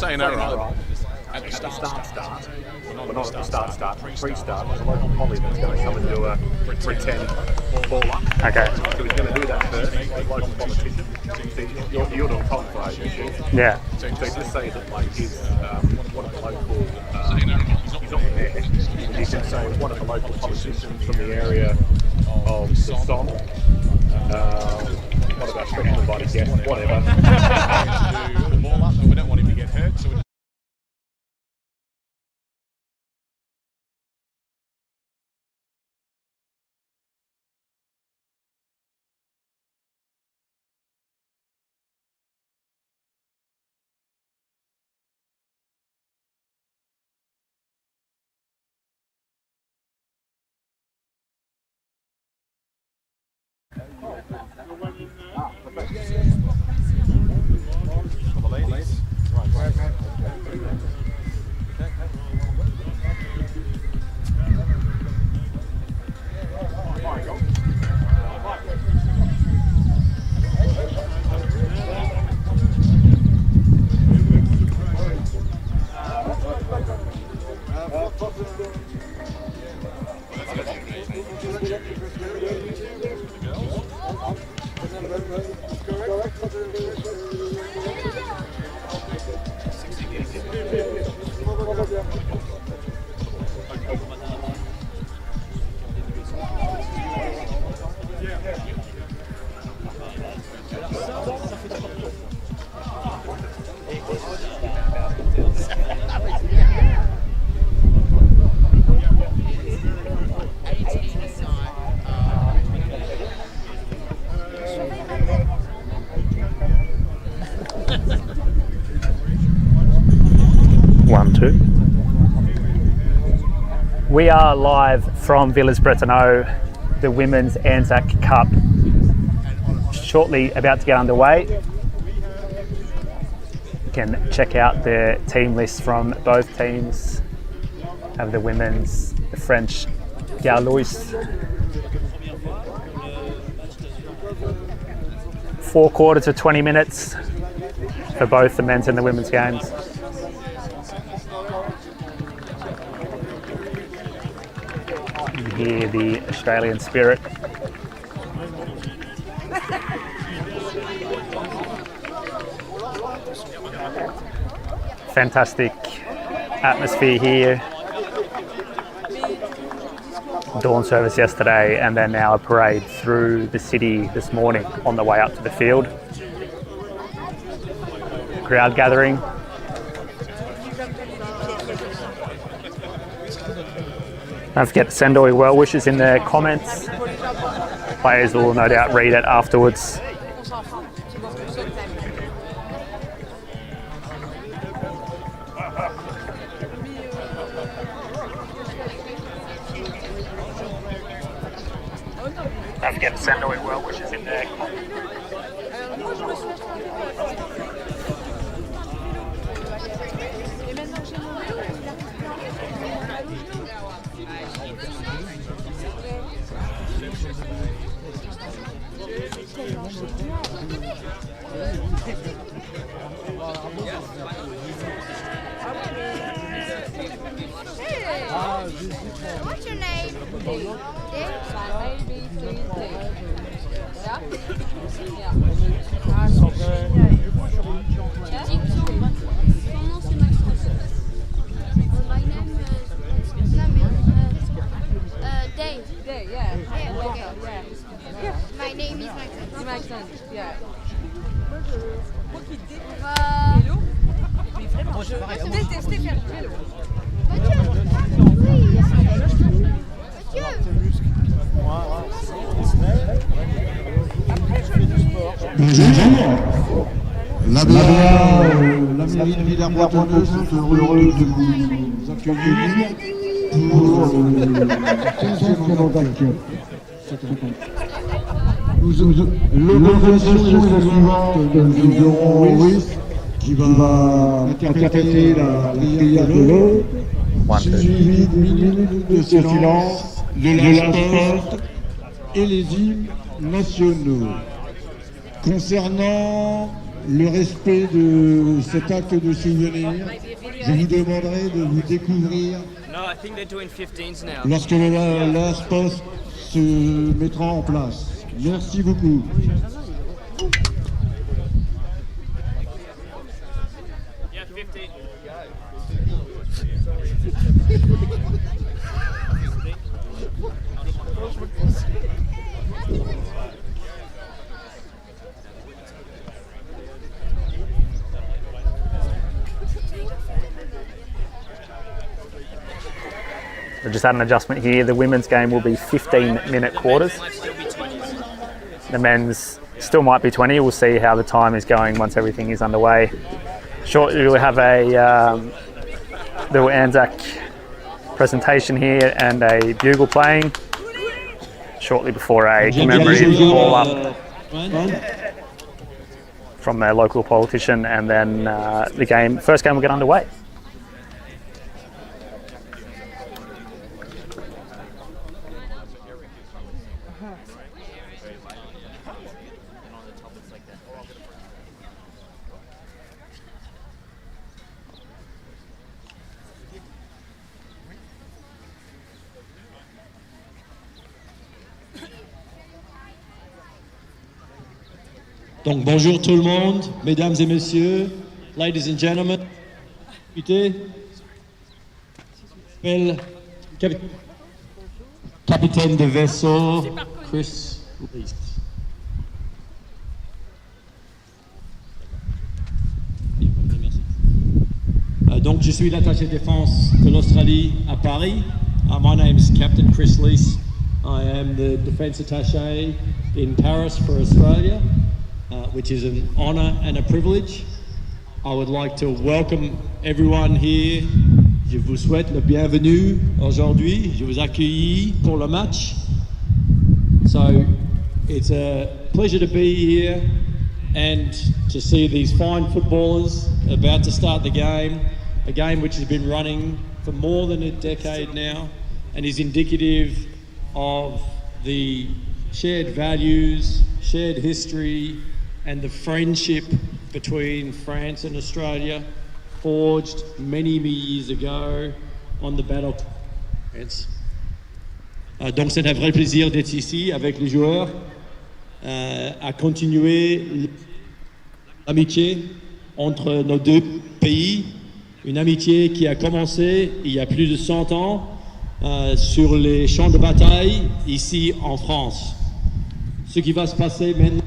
sayonara at the start, but not at the start, pre-start. There's a local poly that's going to come and do a pretend ball-up. Okay. So he's going to do that first, as local politician. So you're doing Tom for agency. Yeah. So just say that like he's one of the local, he's not there. You can say one of the local politicians from the area of the Somme. One of our special invited guests, whatever. We don't want him to get hurt, so We are live from Villers-Bretonneux, the Women's ANZAC Cup, shortly about to get underway. You can check out the team list from both teams. Have the women's, the French Gaulois. 4 quarters of 20 minutes for both the men's and the women's games. Hear the Australian spirit. Fantastic atmosphere here. Dawn service yesterday and then now a parade through the city this morning on the way up to the field. Crowd gathering. Don't forget to send all your well wishes in the comments. Players will no doubt read it afterwards. Don't forget to send all your well wishes in the comments. What's your name? Dave. Dave, yeah. Yeah. My name is Maxence. Maxence, yeah. Hello. Détestez faire du vélo. Bonjour. La mairie de Villers-Bretonneux sont heureux de vous accueillir pour le 15e ANZAC Cup. L'organisation est la suivante. Nous aurons Ruiz qui va interpréter la prière de l'eau, suivi d'une minute de silence, de la sport et les hymnes nationaux. Concernant le respect de cet acte de souvenir, je vous demanderai de vous découvrir No, I think they're doing 15s now. lorsque le last post se mettra en place. Merci beaucoup. Yeah, 15. We've just had an adjustment here. The women's game will be 15-minute quarters. The men's still might be 20. We'll see how the time is going once everything is underway. Shortly we'll have a little ANZAC presentation here and a bugle playing. Shortly before a commemorative call-up from a local politician, and then the first game will get underway. Donc bonjour tout le monde, mesdames et messieurs, ladies and gentlemen, députés, capitaine de vaisseau, Chris Lees. Donc je suis l'attaché défense de l'Australie à Paris. My name is Captain Chris Lees. I am the defence attaché in Paris for Australia. Which is an honour and a privilege. I would like to welcome everyone here. Je vous souhaite le bienvenue aujourd'hui. Je vous accueille pour le match. So it's a pleasure to be here and to see these fine footballers about to start the game. A game which has been running for more than a decade now and is indicative of the shared values, shared history, and the friendship between France and Australia, forged many years ago on the battle. Donc c'est un vrai plaisir d'être ici avec les joueurs, à continuer l'amitié entre nos deux pays, une amitié qui a commencé il y a plus de 100 ans sur les champs de bataille ici en France. Ce qui va se passer maintenant,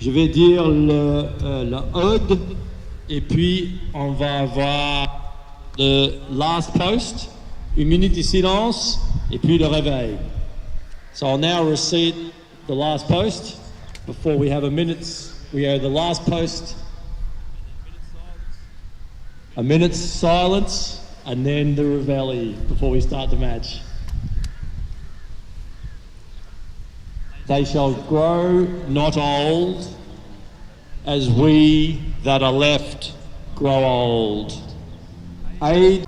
je vais dire le ode et puis on va avoir le last post, une minute de silence et puis le réveil. So I'll now recite the last post before we have we have the last post, a minute's silence and then the reveille before we start the match. They shall grow not old, as we that are left grow old. Aid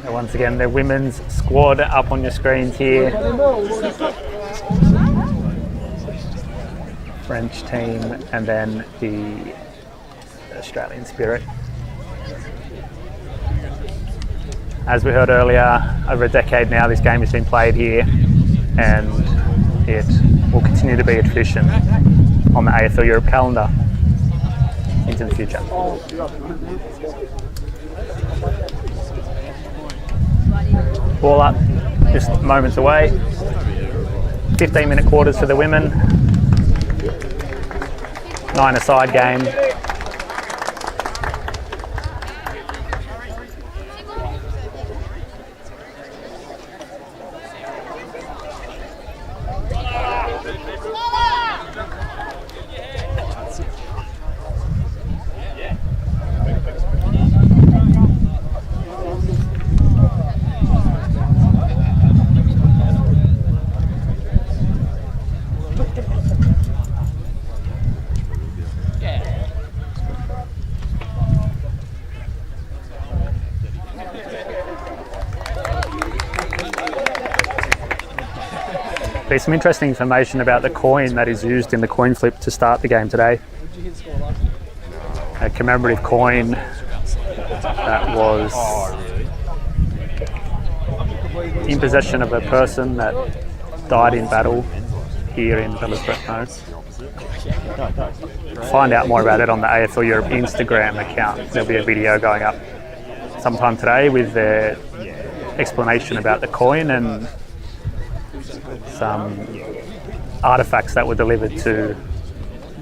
And once again, the women's squad up on your screens here. French team and then the Australian Spirit. As we heard earlier, over a decade now this game has been played here, and it will continue to be a tradition on the AFL Europe calendar into the future. Ball up, just moments away. 15-minute quarters for the women. 9-a-side game. There's some interesting information about the coin that is used in the coin flip to start the game today. A commemorative coin that was in possession of a person that died in battle here in Villers-Bretonneux. Find out more about it on the AFL Europe Instagram account. There'll be a video going up sometime today with the explanation about the coin and some artefacts that were delivered to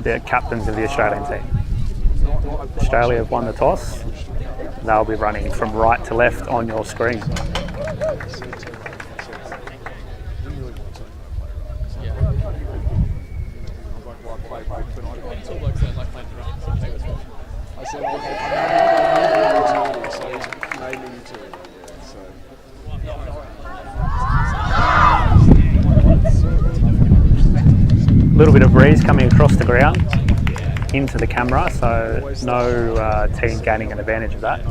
the captains of the Australian team. Australia have won the toss. They'll be running from right to left on your screen. A little bit of breeze coming across the ground into the camera, so no team gaining an advantage of that.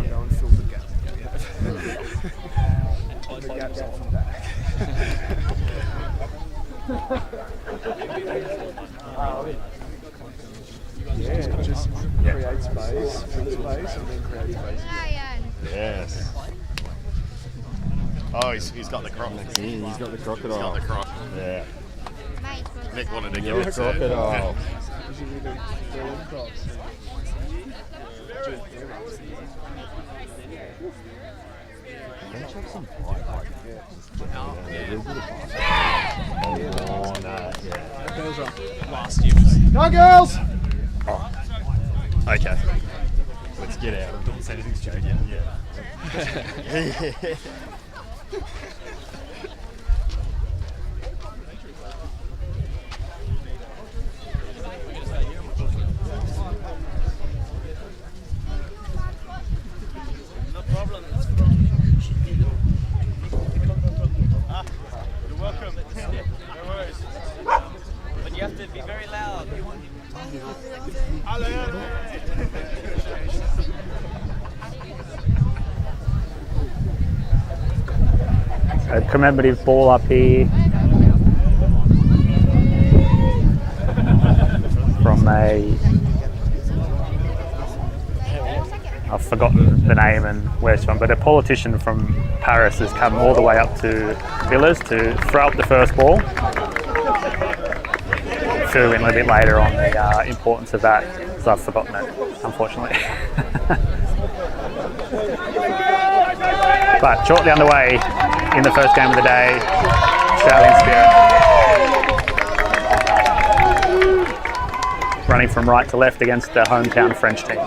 Yeah, just create space, fill space, and then create space. Yes. Oh, he's got the croc. He's got the crocodile. He's got the croc. Yeah. Nick wanted to Your give it to crocodile. Last year was Go girls! Okay. Let's get out of it. Anything's changed yet? Yeah. no problem. You're welcome. No worries. But you have to be very loud. A commemorative ball up here from I've forgotten the name and where it's from, but a politician from Paris has come all the way up to Villers to throw up the first ball. Fill in a little bit later on the importance of that, because I've forgotten it, unfortunately. But shortly underway in the first game of the day, Australian Spirit. Running from right to left against the hometown French team.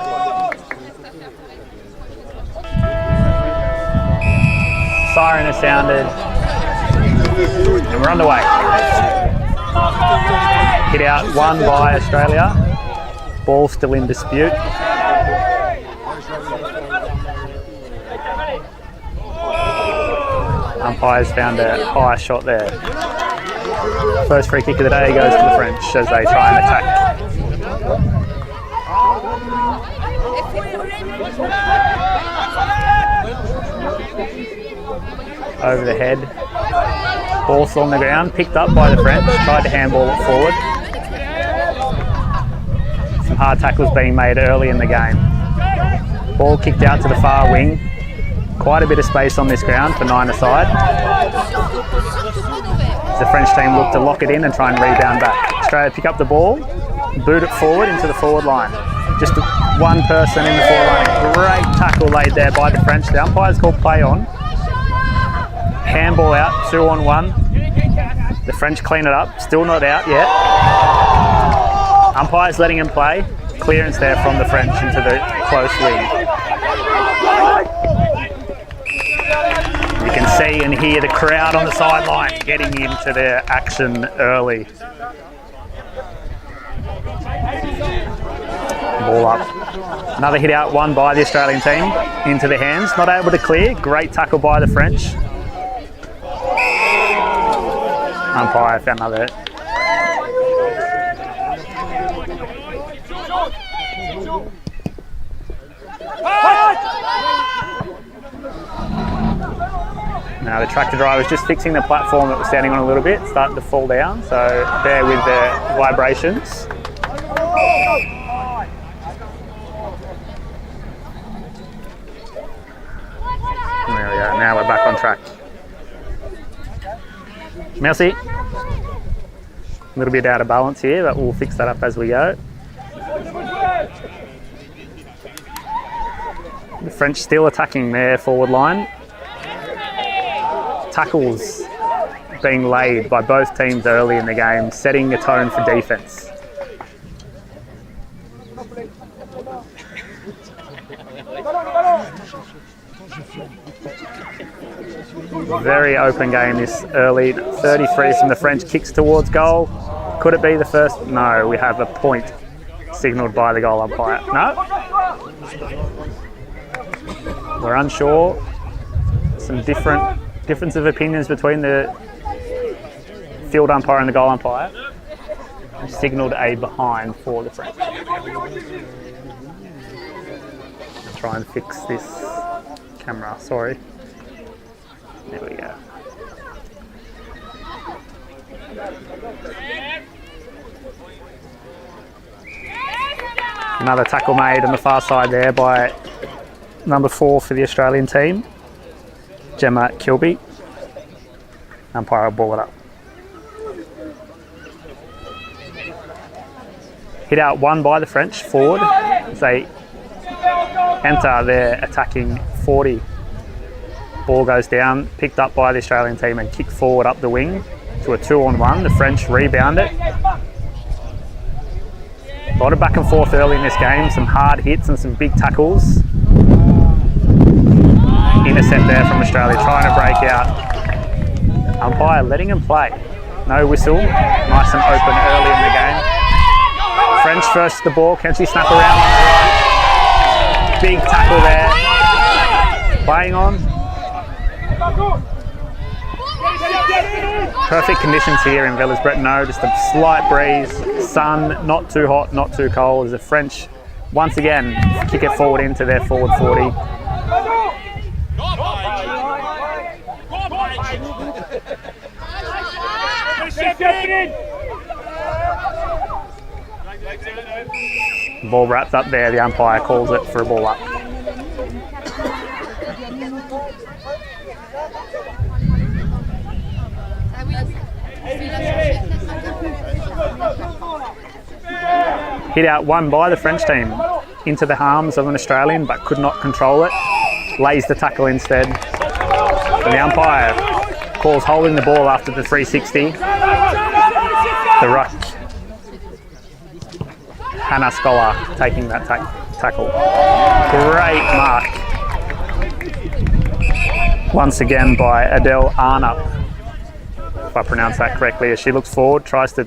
Siren has sounded, and we're underway. Hit out one by Australia. Ball still in dispute. Umpires found a high shot there. First free kick of the day goes to the French as they try and attack. Over the head. Ball still on the ground, picked up by the French, tried to handball it forward. Some hard tackles being made early in the game. Ball kicked out to the far wing. Quite a bit of space on this ground for 9-a-side. The French team look to lock it in and try and rebound back. Australia pick up the ball, boot it forward into the forward line. Just one person in the forward line. Great tackle laid there by the French. The umpire's called play on. Handball out, 2-on-1. The French clean it up, still not out yet. Umpire's letting him play. Clearance there from the French into the close wing. You can see and hear the crowd on the sideline getting into their action early. Ball up. Another hit out, one by the Australian team. Into the hands, not able to clear. Great tackle by the French. Umpire found another. Now the tractor driver's just fixing the platform that was standing on a little bit, starting to fall down, so bear with the vibrations. There we go, now we're back on track. Merci. A little bit out of balance here, but we'll fix that up as we go. The French still attacking their forward line. Tackles being laid by both teams early in the game, setting the tone for defence. Very open game this early. 33 from the French, kicks towards goal. Could it be the first? No, we have a point signalled by the goal umpire. No? We're unsure. Some difference of opinions between the field umpire and the goal umpire. Signalled a behind for the French. Try and fix this camera, sorry. There we go. Another tackle made on the far side there by number 4 for the Australian team, Gemma Kilby. Umpire will ball it up. Hit out one by the French forward as they enter their attacking 40. Ball goes down, picked up by the Australian team and kicked forward up the wing to a 2-on-1. The French rebound it. A lot of back and forth early in this game, some hard hits and some big tackles. Intercept there from Australia, trying to break out. Umpire letting him play. No whistle, nice and open early in the game. French first to the ball, can she snap around on the right? Big tackle there. Playing on. Perfect conditions here in Villers-Bretonneux, just a slight breeze, sun, not too hot, not too cold, as the French once again kick it forward into their forward 40. Ball wrapped up there. The umpire calls it for a ball up. Hit out one by the French team into the arms of an Australian, but could not control it. Lays the tackle instead. And the umpire calls holding the ball after the 360. The ruck. Hannah Scholar taking that tackle. Great mark. Once again by Adele Arnup, if I pronounce that correctly, as she looks forward, tries to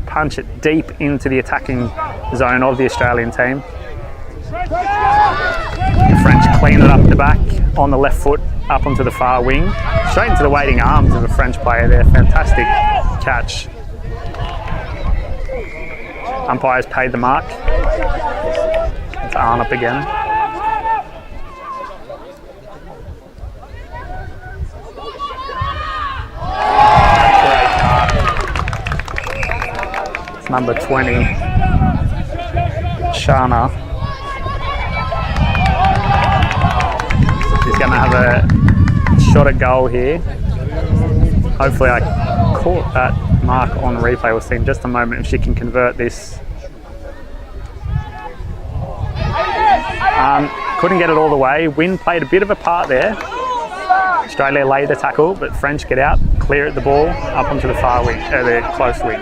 punch it deep into the attacking zone of the Australian team. The French clean it up the back on the left foot, up onto the far wing, straight into the waiting arms of a French player there. Fantastic catch. Umpires paid the mark. It's Arnup again. It's number 20, Shana. She's going to have a shot at goal here. Hopefully I caught that mark on replay. We'll see in just a moment if she can convert this. Couldn't get it all the way. Wind played a bit of a part there. Australia laid the tackle, but French get out, clear at the ball, up onto the far wing, the close wing.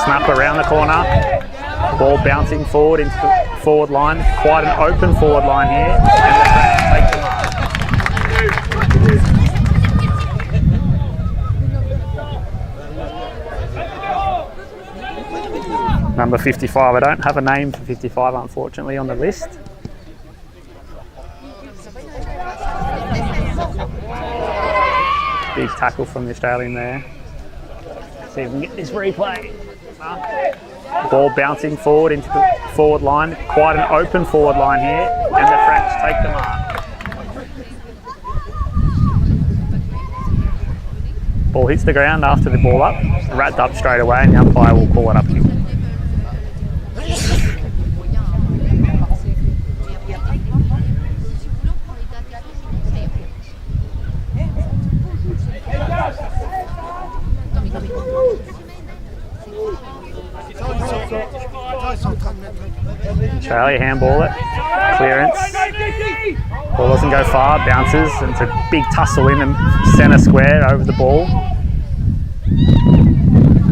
Snap around the corner, ball bouncing forward into the forward line. Quite an open forward line here, and the French take the mark. Number 55, I don't have a name for 55 unfortunately on the list. Big tackle from the Australian there. See if we can get this replay. Ball bouncing forward into the forward line. Quite an open forward line here, and the French take the mark. Ball hits the ground after the ball up, wrapped up straight away, and the umpire will call it up here. Australia handball it, clearance, ball doesn't go far, bounces, and it's a big tussle in the centre square over the ball.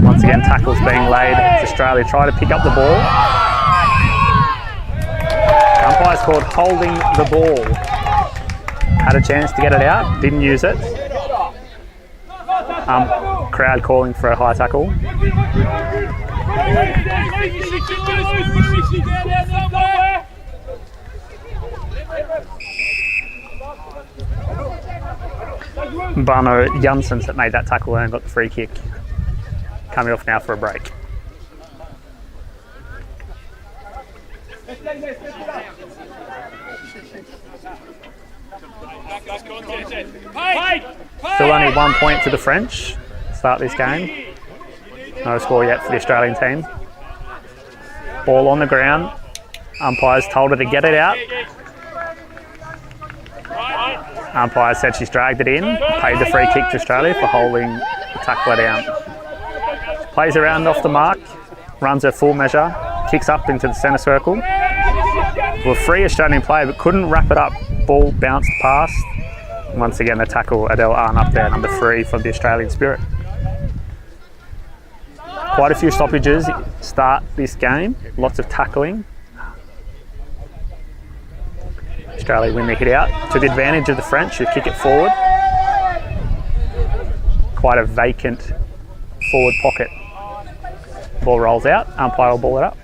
Once again, tackles being laid as Australia try to pick up the ball. Umpire's called holding the ball. Had a chance to get it out, didn't use it. Crowd calling for a high tackle. Barno Janssens that made that tackle and got the free kick. Coming off now for a break. Still only 1 point to the French start this game. No score yet for the Australian team. Ball on the ground. Umpires told her to get it out. Umpire said she's dragged it in. Paid the free kick to Australia for holding the tackler down. Plays around off the mark. Runs her full measure. Kicks up into the centre circle. Well, a free Australian player, but couldn't wrap it up. Ball bounced past. Once again, the tackle, Adele Arnup there, number 3 for the Australian Spirit. Quite a few stoppages start this game. Lots of tackling. Australia win the hit out to the advantage of the French who kick it forward. Quite a vacant forward pocket. Ball rolls out, umpire will ball it up.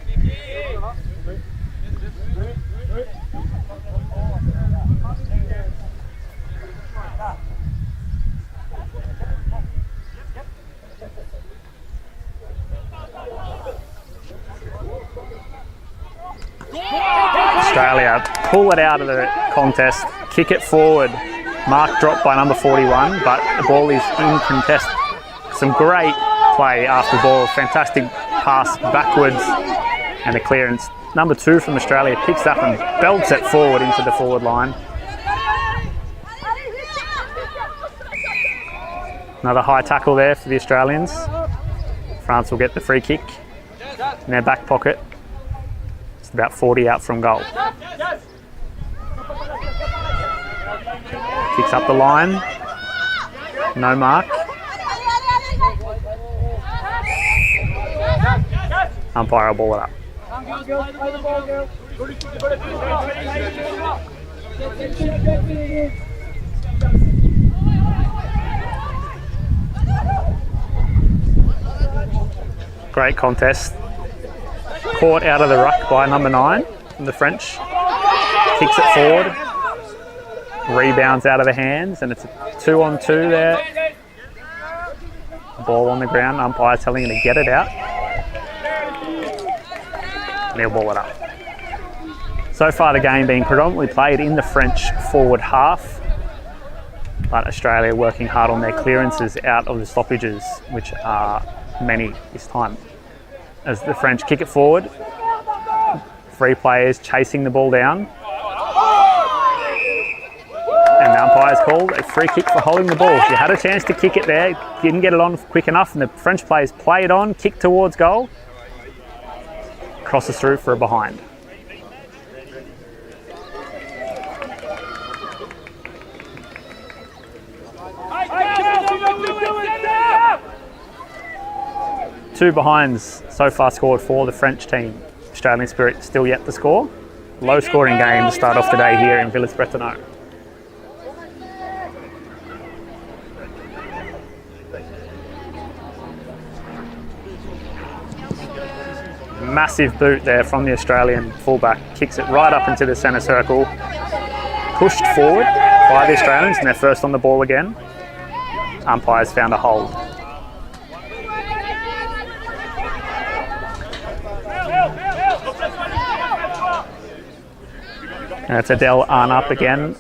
Australia pull it out of the contest, kick it forward. Mark dropped by number 41, but the ball is in contest some great play after the ball. Fantastic pass backwards and a clearance. Number 2 from Australia picks up and belts it forward into the forward line. Another high tackle there for the Australians. France will get the free kick in their back pocket. It's about 40 out from goal. Kicks up the line. No mark. Umpire will ball it up. Great contest. Caught out of the ruck by number 9 from the French. Kicks it forward. Rebounds out of the hands, and it's a 2-on-2 there. Ball on the ground. Umpire telling him to get it out. And he'll ball it up. So far, the game being predominantly played in the French forward half, but Australia working hard on their clearances out of the stoppages, which are many this time. As the French kick it forward, 3 players chasing the ball down, and the umpire's called a free kick for holding the ball. You had a chance to kick it there, didn't get it on quick enough, and the French players play it on, kick towards goal, crosses through for a behind. Two behinds so far scored for the French team. Australian Spirit still yet to score. Low scoring game to start off today here in Villers-Bretonneux. Massive boot there from the Australian fullback. Kicks it right up into the centre circle. Pushed forward by the Australians, and they're first on the ball again. Umpires found a hold. And it's Adele Arnup again.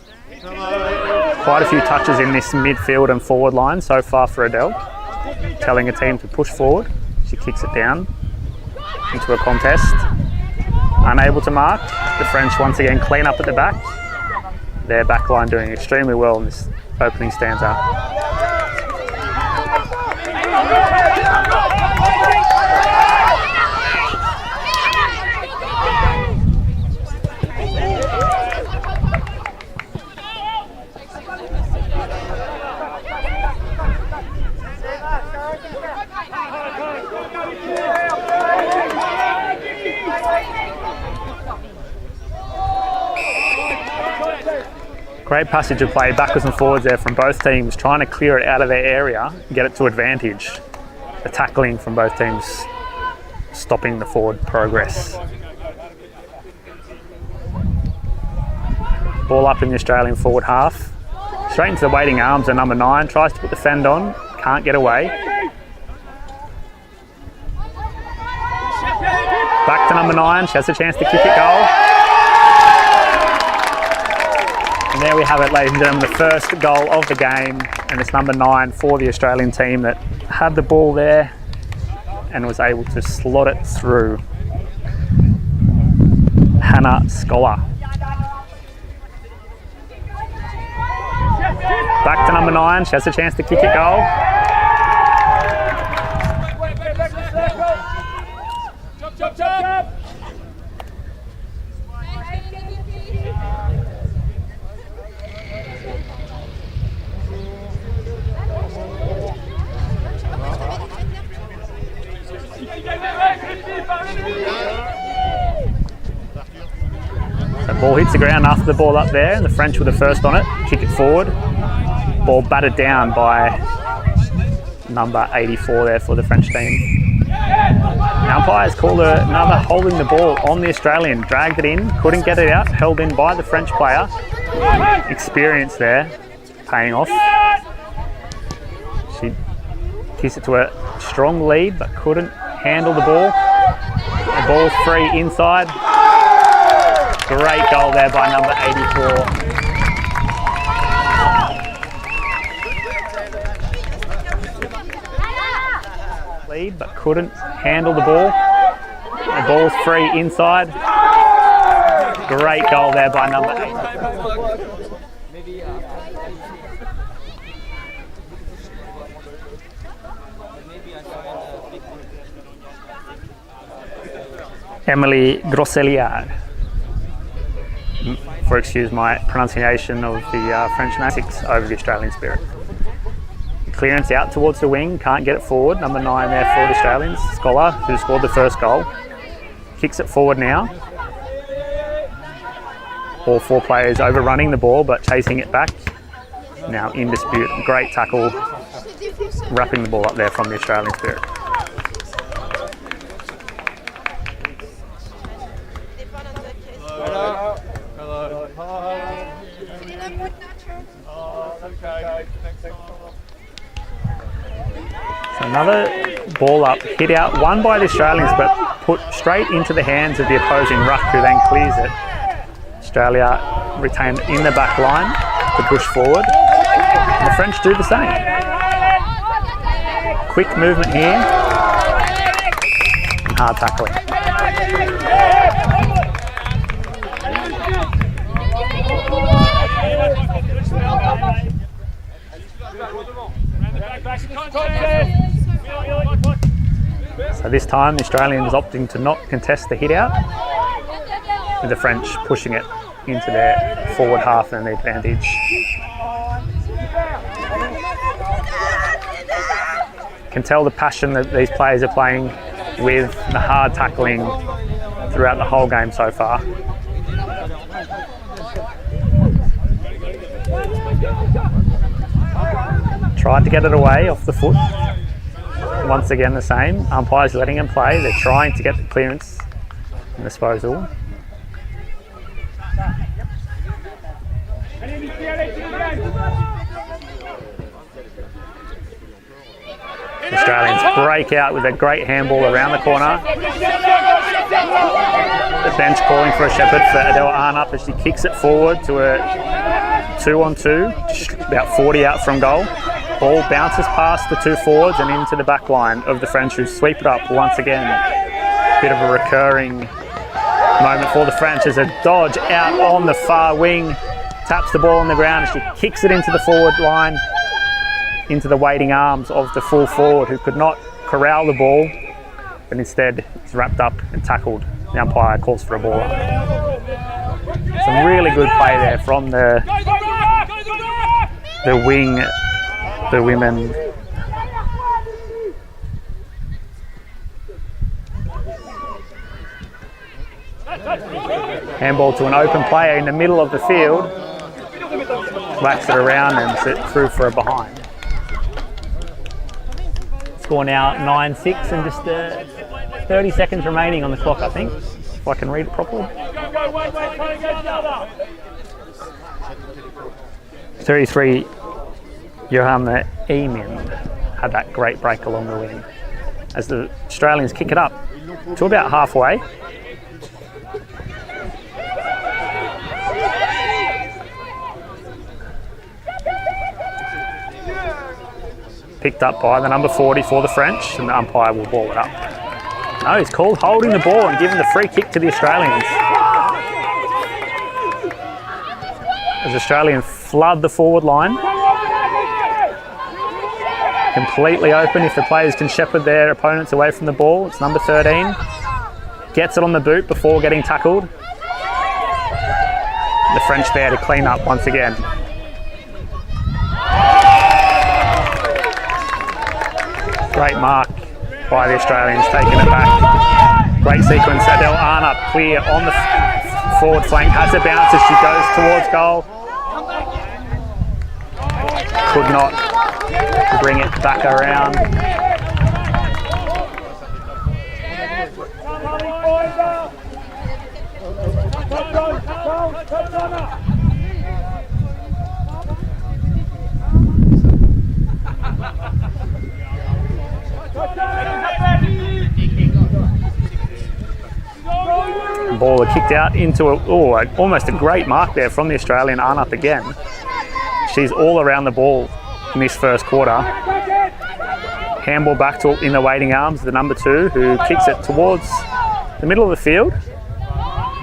Quite a few touches in this midfield and forward line so far for Adele. Telling a team to push forward. She kicks it down into a contest. Unable to mark. The French once again clean up at the back. Their back line doing extremely well in this opening stanza. Great passage of play backwards and forwards there from both teams, trying to clear it out of their area and get it to advantage. The tackling from both teams stopping the forward progress. Ball up in the Australian forward half. Straight into the waiting arms of number 9, tries to put the fend on, can't get away. Back to number 9, she has a chance to kick it goal. And there we have it, ladies and gentlemen, the first goal of the game, and it's number 9 for the Australian team that had the ball there and was able to slot it through. Hannah Scholar. Back to number 9, she has a chance to kick it goal. So ball hits the ground after the ball up there, and the French were the first on it. Kick it forward. Ball battered down by number 84 there for the French team. The umpires called another holding the ball on the Australian. Dragged it in, couldn't get it out, held in by the French player. Experience there, paying off. She kicks it to a strong lead, but couldn't handle the ball. The ball's free inside. Great goal there by number 84. lead, but couldn't handle the ball. The ball's free inside. Great goal there by number 8. Emily Grosselier. For excuse my pronunciation of the French name. 6 over the Australian Spirit. Clearance out towards the wing, can't get it forward. Number 9 there for the Australians, Scholar, who scored the first goal. Kicks it forward now. All 4 players overrunning the ball but chasing it back. Now in dispute. Great tackle, wrapping the ball up there from the Australian Spirit. Another ball up, hit out, won by the Australians, but put straight into the hands of the opposing ruck, who then clears it. Australia retained in the back line to push forward. And the French do the same. Quick movement here. And hard tackling. So this time the Australians opting to not contest the hit out, with the French pushing it into their forward half and the advantage. Can tell the passion that these players are playing with, the hard tackling throughout the whole game so far. Tried to get it away off the foot. Once again the same. Umpires letting him play. They're trying to get the clearance and disposal. The Australians break out with a great handball around the corner. The bench calling for a shepherd for Adele Arnup as she kicks it forward to a 2-on-2, just about 40 out from goal. Ball bounces past the 2 forwards and into the back line of the French, who sweep it up once again. Bit of a recurring moment for the French as a dodge out on the far wing, taps the ball on the ground as she kicks it into the forward line, into the waiting arms of the full forward, who could not corral the ball, but instead is wrapped up and tackled. The umpire calls for a ball up. Some really good play there from the wing, the women. Handball to an open player in the middle of the field. Whacks it around and sit through for a behind. Score now 9-6 and just 30 seconds remaining on the clock, I think, if I can read it properly. 33, Johanna Eamon had that great break along the wing. As the Australians kick it up to about halfway. Picked up by the number 40 for the French, and the umpire will ball it up. No, he's called holding the ball and giving the free kick to the Australians. As Australians flood the forward line. Completely open if the players can shepherd their opponents away from the ball. It's number 13. Gets it on the boot before getting tackled. The French there to clean up once again. Great mark by the Australians, taking it back. Great sequence. Adele Arnup clear on the forward flank, has a bounce as she goes towards goal. Could not bring it back around. Ball kicked out into almost a great mark there from the Australian Arnup again. She's all around the ball in this first quarter. handball back to in the waiting arms, the number 2, who kicks it towards the middle of the field.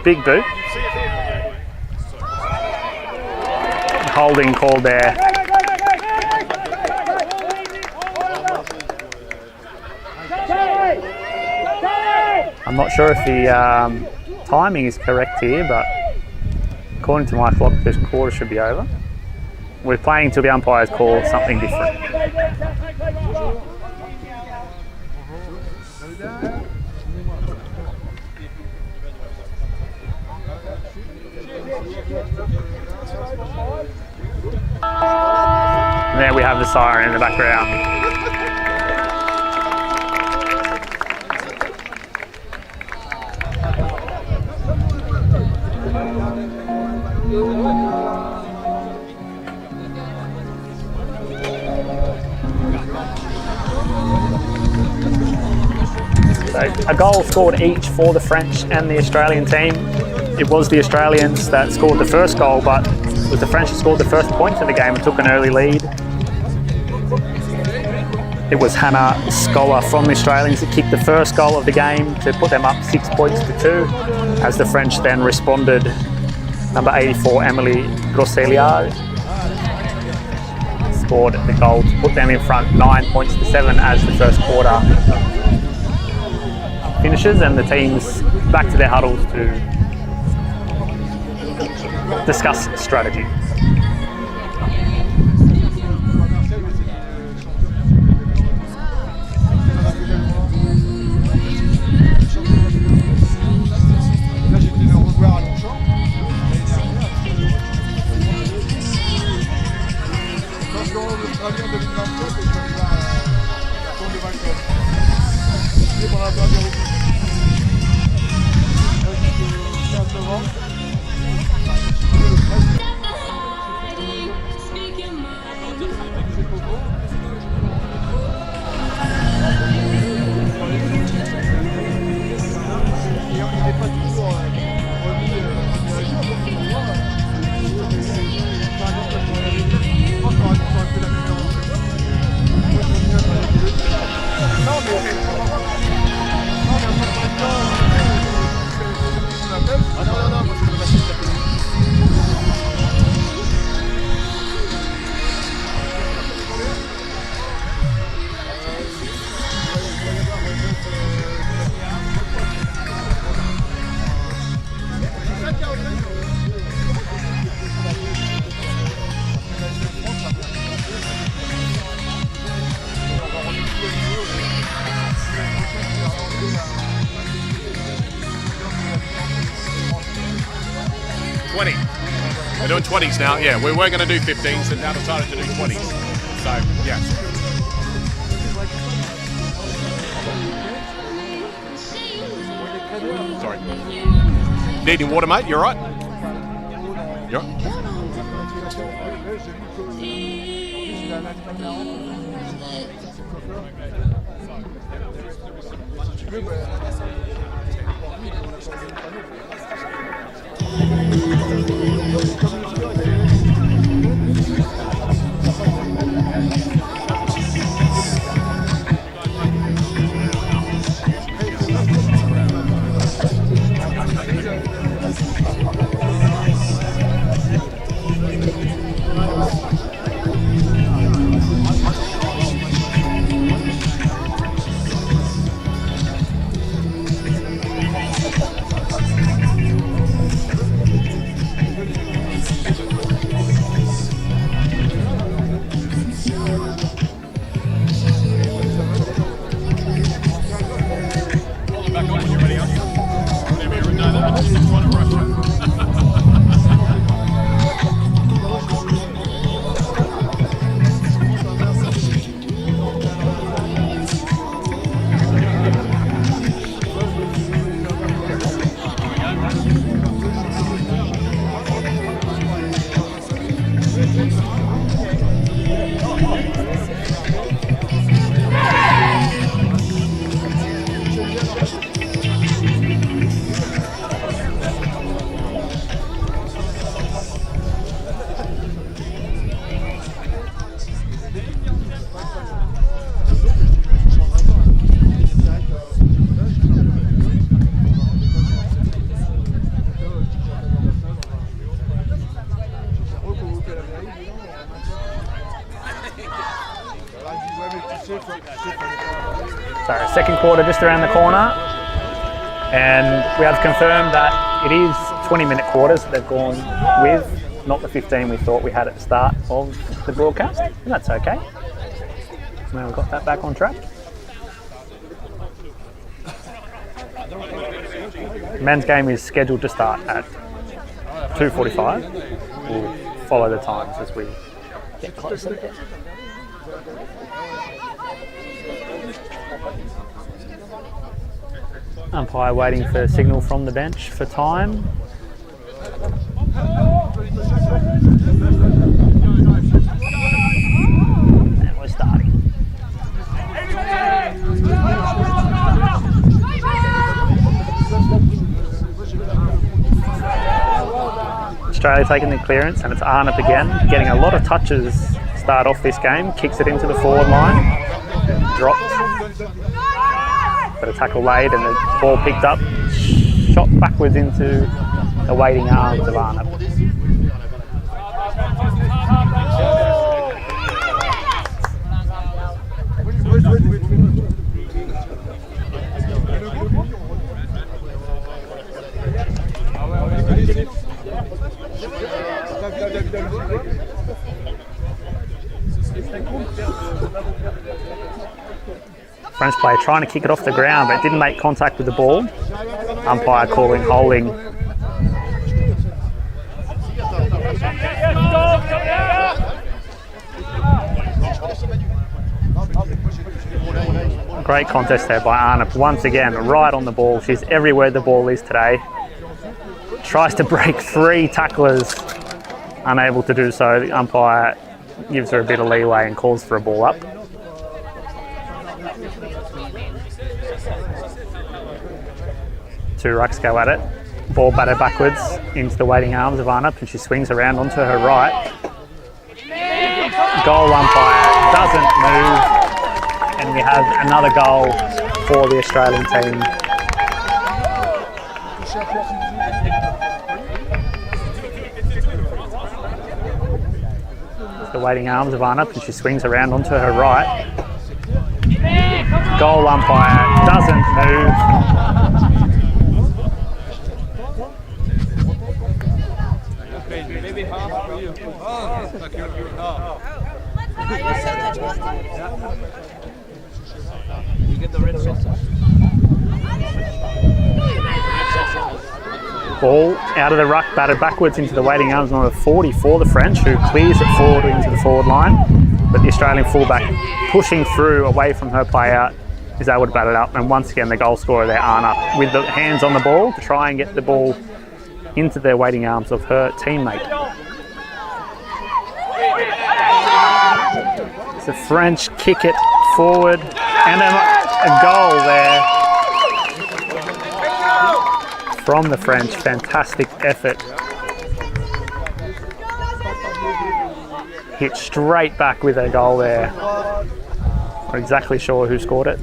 Big boot. Holding called there. I'm not sure if the timing is correct here, but according to my clock, this quarter should be over. We're playing till the umpires call something different. And there we have the siren in the background. So a goal scored each for the French and the Australian team. It was the Australians that scored the first goal, but it was the French that scored the first points in the game and took an early lead. It was Hannah Scholar from the Australians that kicked the first goal of the game to put them up 6 points to 2, as the French then responded. Number 84, Emily Grosseliard, scored the goal to put them in front 9 points to 7 as the first quarter finishes, and the teams back to their huddles to discuss strategy. We're doing 20s now. Yeah, we were going to do 15s and now decided to do 20s. So, yeah. Sorry. Needing water, mate? You all right? You all right? So second quarter just around the corner, and we have confirmed that it is 20-minute quarters that they've gone with, not the 15 we thought we had at the start of the broadcast, and that's okay. Now we've got that back on track. The men's game is scheduled to start at 2:45. We'll follow the times as we get closer. Umpire waiting for a signal from the bench for time. And we're starting. Australia taking the clearance, and it's Arnott again, getting a lot of touches to start off this game. Kicks it into the forward line, dropped, but a tackle laid and the ball picked up, shot backwards into the waiting arms of Arnott. French player trying to kick it off the ground, but didn't make contact with the ball. Umpire calling holding. Great contest there by Arnott. Once again, right on the ball. She's everywhere the ball is today. Tries to break 3 tacklers, unable to do so. The umpire gives her a bit of leeway and calls for a ball up. Two rucks go at it. Ball batted backwards into the waiting arms of Arnott, and she swings around onto her right. Goal umpire doesn't move, and we have another goal for the Australian team. The waiting arms of Arnott, and she swings around onto her right. Goal umpire doesn't move. Maybe half for you. You get the red sauce. Ball out of the ruck, batted backwards into the waiting arms of number 40 for the French, who clears it forward into the forward line. But the Australian fullback, pushing through away from her player, is able to bat it up. And once again, the goal scorer there, Arnott, with the hands on the ball to try and get the ball into the waiting arms of her teammate. The French kick it forward, and a goal there from the French. Fantastic effort. Hit straight back with a goal there. Not exactly sure who scored it.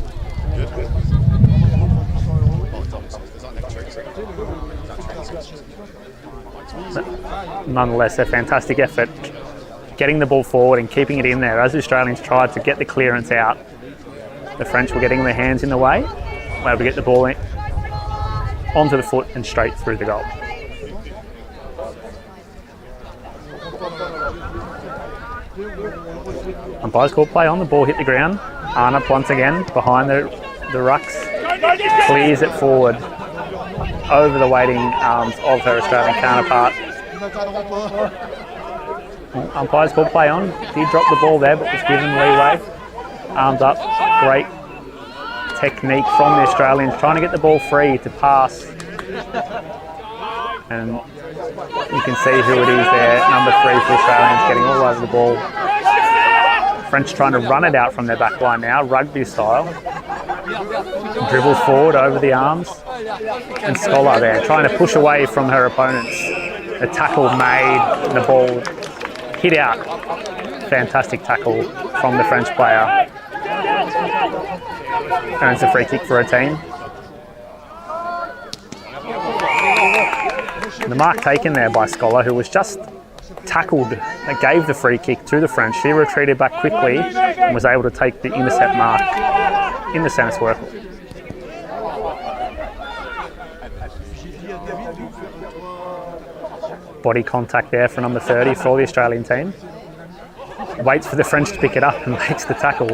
But nonetheless, a fantastic effort. Getting the ball forward and keeping it in there. As the Australians tried to get the clearance out, the French were getting their hands in the way. Were able to get the ball in, onto the foot and straight through the goal. Umpires called play on, the ball hit the ground. Arnott once again behind the rucks, clears it forward over the waiting arms of her Australian counterpart. Umpires called play on, did drop the ball there but was given leeway. Arms up, great technique from the Australians, trying to get the ball free to pass. And you can see who it is there, number 3 for the Australians, getting all over the ball. French trying to run it out from their back line now, rugby style. Dribbles forward over the arms. And Scholar there, trying to push away from her opponents. The tackle made, and the ball hit out. Fantastic tackle from the French player. Earns a free kick for her team. The mark taken there by Scholar, who was just tackled, that gave the free kick to the French. She retreated back quickly and was able to take the intercept mark in the centre circle. Body contact there for number 30 for the Australian team. Waits for the French to pick it up and makes the tackle.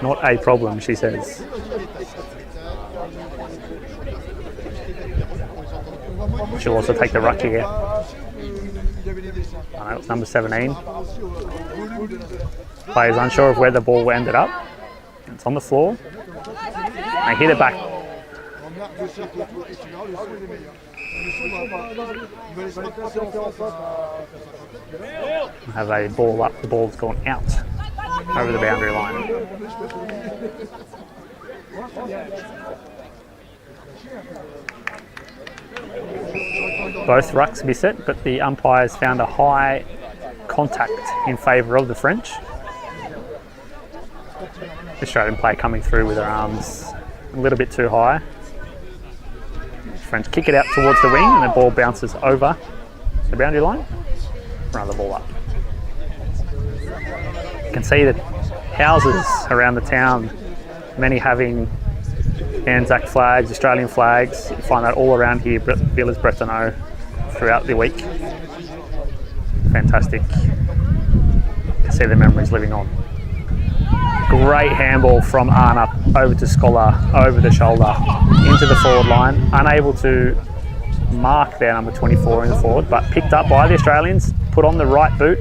Not a problem, she says. She'll also take the ruck here. It's number 17. Players unsure of where the ball ended up. It's on the floor. They hit it back. Have a ball up. The ball's gone out over the boundary line. Both rucks be set, but the umpires found a high contact in favour of the French. The Australian player coming through with her arms a little bit too high. The French kick it out towards the wing and the ball bounces over the boundary line for another ball up. You can see that houses around the town, many having ANZAC flags, Australian flags. You find that all around here, Villers-Bretonneux, throughout the week. Fantastic to see the memories living on. Great handball from Arnup over to Scholar, over the shoulder, into the forward line. Unable to mark their number 24 in the forward, but picked up by the Australians, put on the right boot,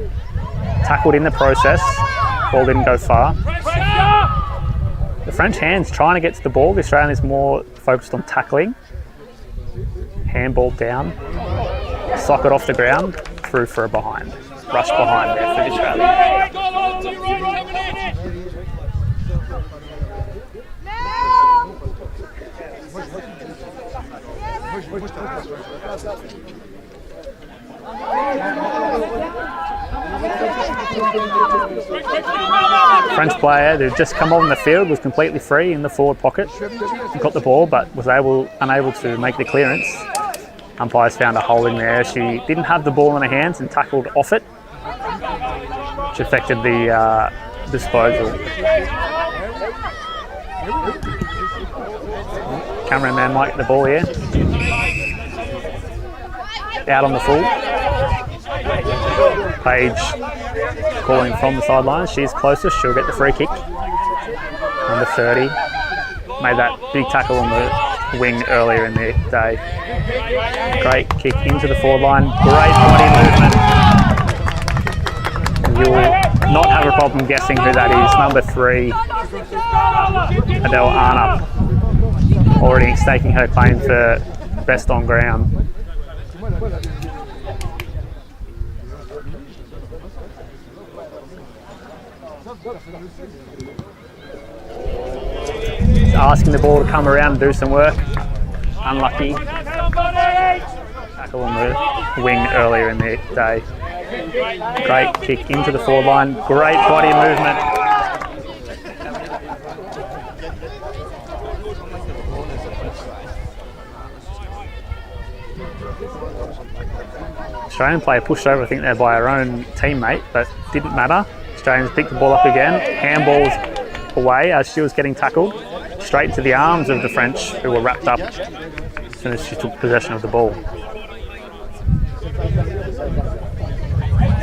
tackled in the process. Ball didn't go far. The French hands trying to get to the ball. The Australians more focused on tackling. Handball down, socket off the ground, through for a behind. Rush behind there for the Australians. French player who just come on the field was completely free in the forward pocket. Got the ball but was unable to make the clearance. Umpires found a holding there. She didn't have the ball in her hands and tackled off it, which affected the disposal. Cameraman might get the ball here. Out on the full. Paige calling from the sidelines. She's closest. She'll get the free kick. Number 30 made that big tackle on the wing earlier in the day. Great kick into the forward line. Great body movement. You'll not have a problem guessing who that is. Number 3, Adele Arnup, already staking her claim for best on ground. Asking the ball to come around and do some work. Unlucky. Tackle on the wing earlier in the day. Great kick into the forward line. Great body movement. Australian player pushed over, I think, there by her own teammate, but didn't matter. Australians picked the ball up again. Handballs away as she was getting tackled. Straight to the arms of the French, who were wrapped up as soon as she took possession of the ball.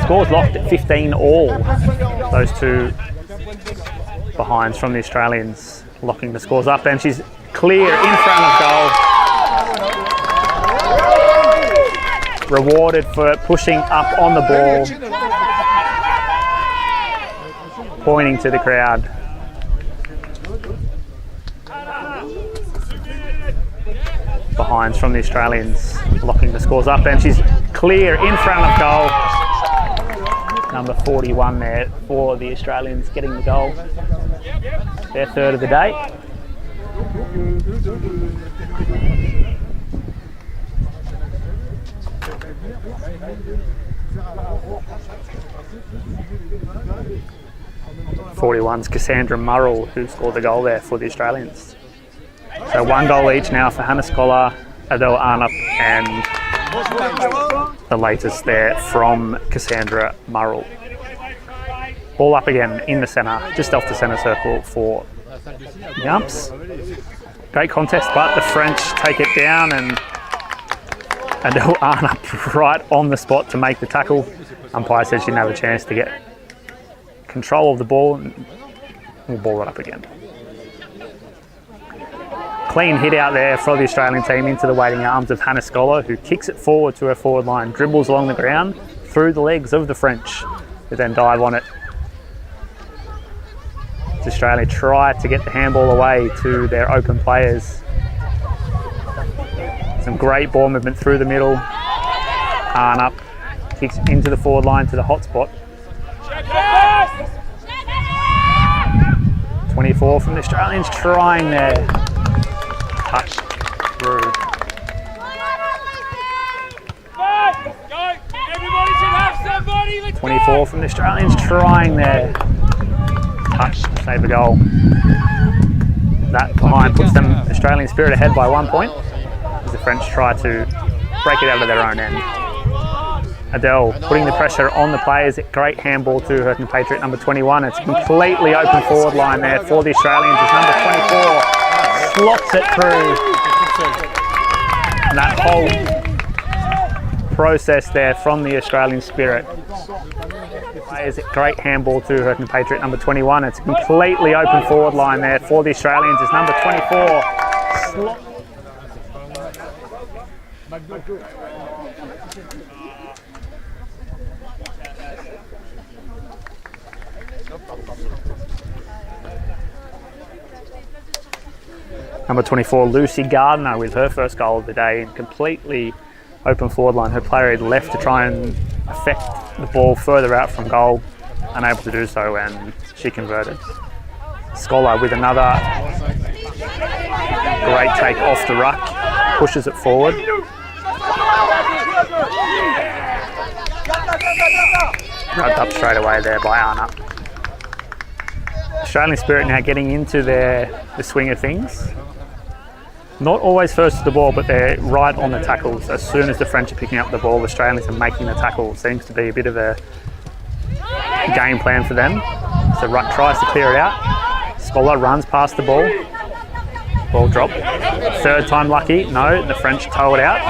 Score's locked at 15-all. Those two behinds from the Australians locking the scores up, and she's clear in front of goal. Rewarded for pushing up on the ball, pointing to the crowd. Behinds from the Australians locking the scores up, and she's clear in front of goal. Number 41 there for the Australians getting the goal. Their third of the day. .41's Cassandra Murrell, who scored the goal there for the Australians. So 1 goal each now for Hannah Scholar, Adele Arnup and the latest there from Cassandra Murrell. Ball up again in the centre, just off the centre circle for the umps. Great contest, but the French take it down and Adele Arnott right on the spot to make the tackle. Umpire said she didn't have a chance to get control of the ball, and we'll ball it up again. Clean hit out there for the Australian team into the waiting arms of Hannah Scholar, who kicks it forward to her forward line, dribbles along the ground through the legs of the French, who then dive on it. Australia try to get the handball away to their open players. Some great ball movement through the middle. Arnott kicks into the forward line to the hot spot. 24 from the Australians trying there. Touch through. Everybody should have somebody. Let's 24 from the Australians trying there. Touch, save the goal. That behind puts them Australian Spirit ahead by 1 point as the French try to break it out of their own end. Adele putting the pressure on the players. Great handball to her compatriot number 21. It's a completely open forward line there for the Australians as number 24 slots it through. And that whole process there from the Australian Spirit. Players, great handball to her compatriot number 21. It's a completely open forward line there for the Australians as number 24 slot. Number 24, Lucy Gardner, with her first goal of the day in completely open forward line. Her player had left to try and affect the ball further out from goal, unable to do so, and she converted. Scholar with another great take off the ruck, pushes it forward. Rubbed up straight away there by Arnott. Australian Spirit now getting into the swing of things. Not always first to the ball, but they're right on the tackles. As soon as the French are picking up the ball, the Australians are making the tackle. Seems to be a bit of a game plan for them. So Ruck tries to clear it out. Scholar runs past the ball. Ball dropped. Third time lucky. No, the French tow it out.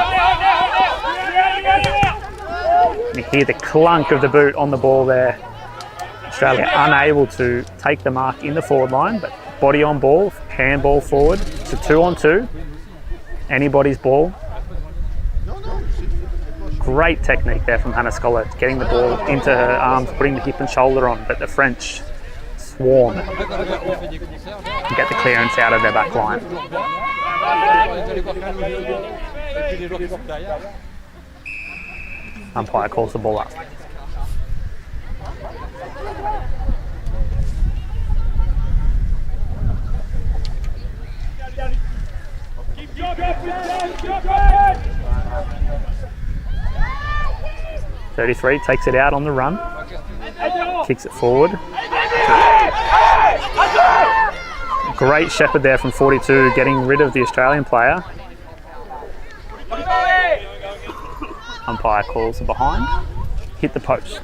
You hear the clunk of the boot on the ball there. Australia unable to take the mark in the forward line, but body on ball, handball forward. It's a 2-on-2. Anybody's ball. Great technique there from Hannah Scholar, getting the ball into her arms, putting the hip and shoulder on, but the French swarm and get the clearance out of their back line. Umpire calls the ball up. keep dropping. 33 takes it out on the run, kicks it forward. Great shepherd there from 42, getting rid of the Australian player. Umpire calls it behind, hit the post.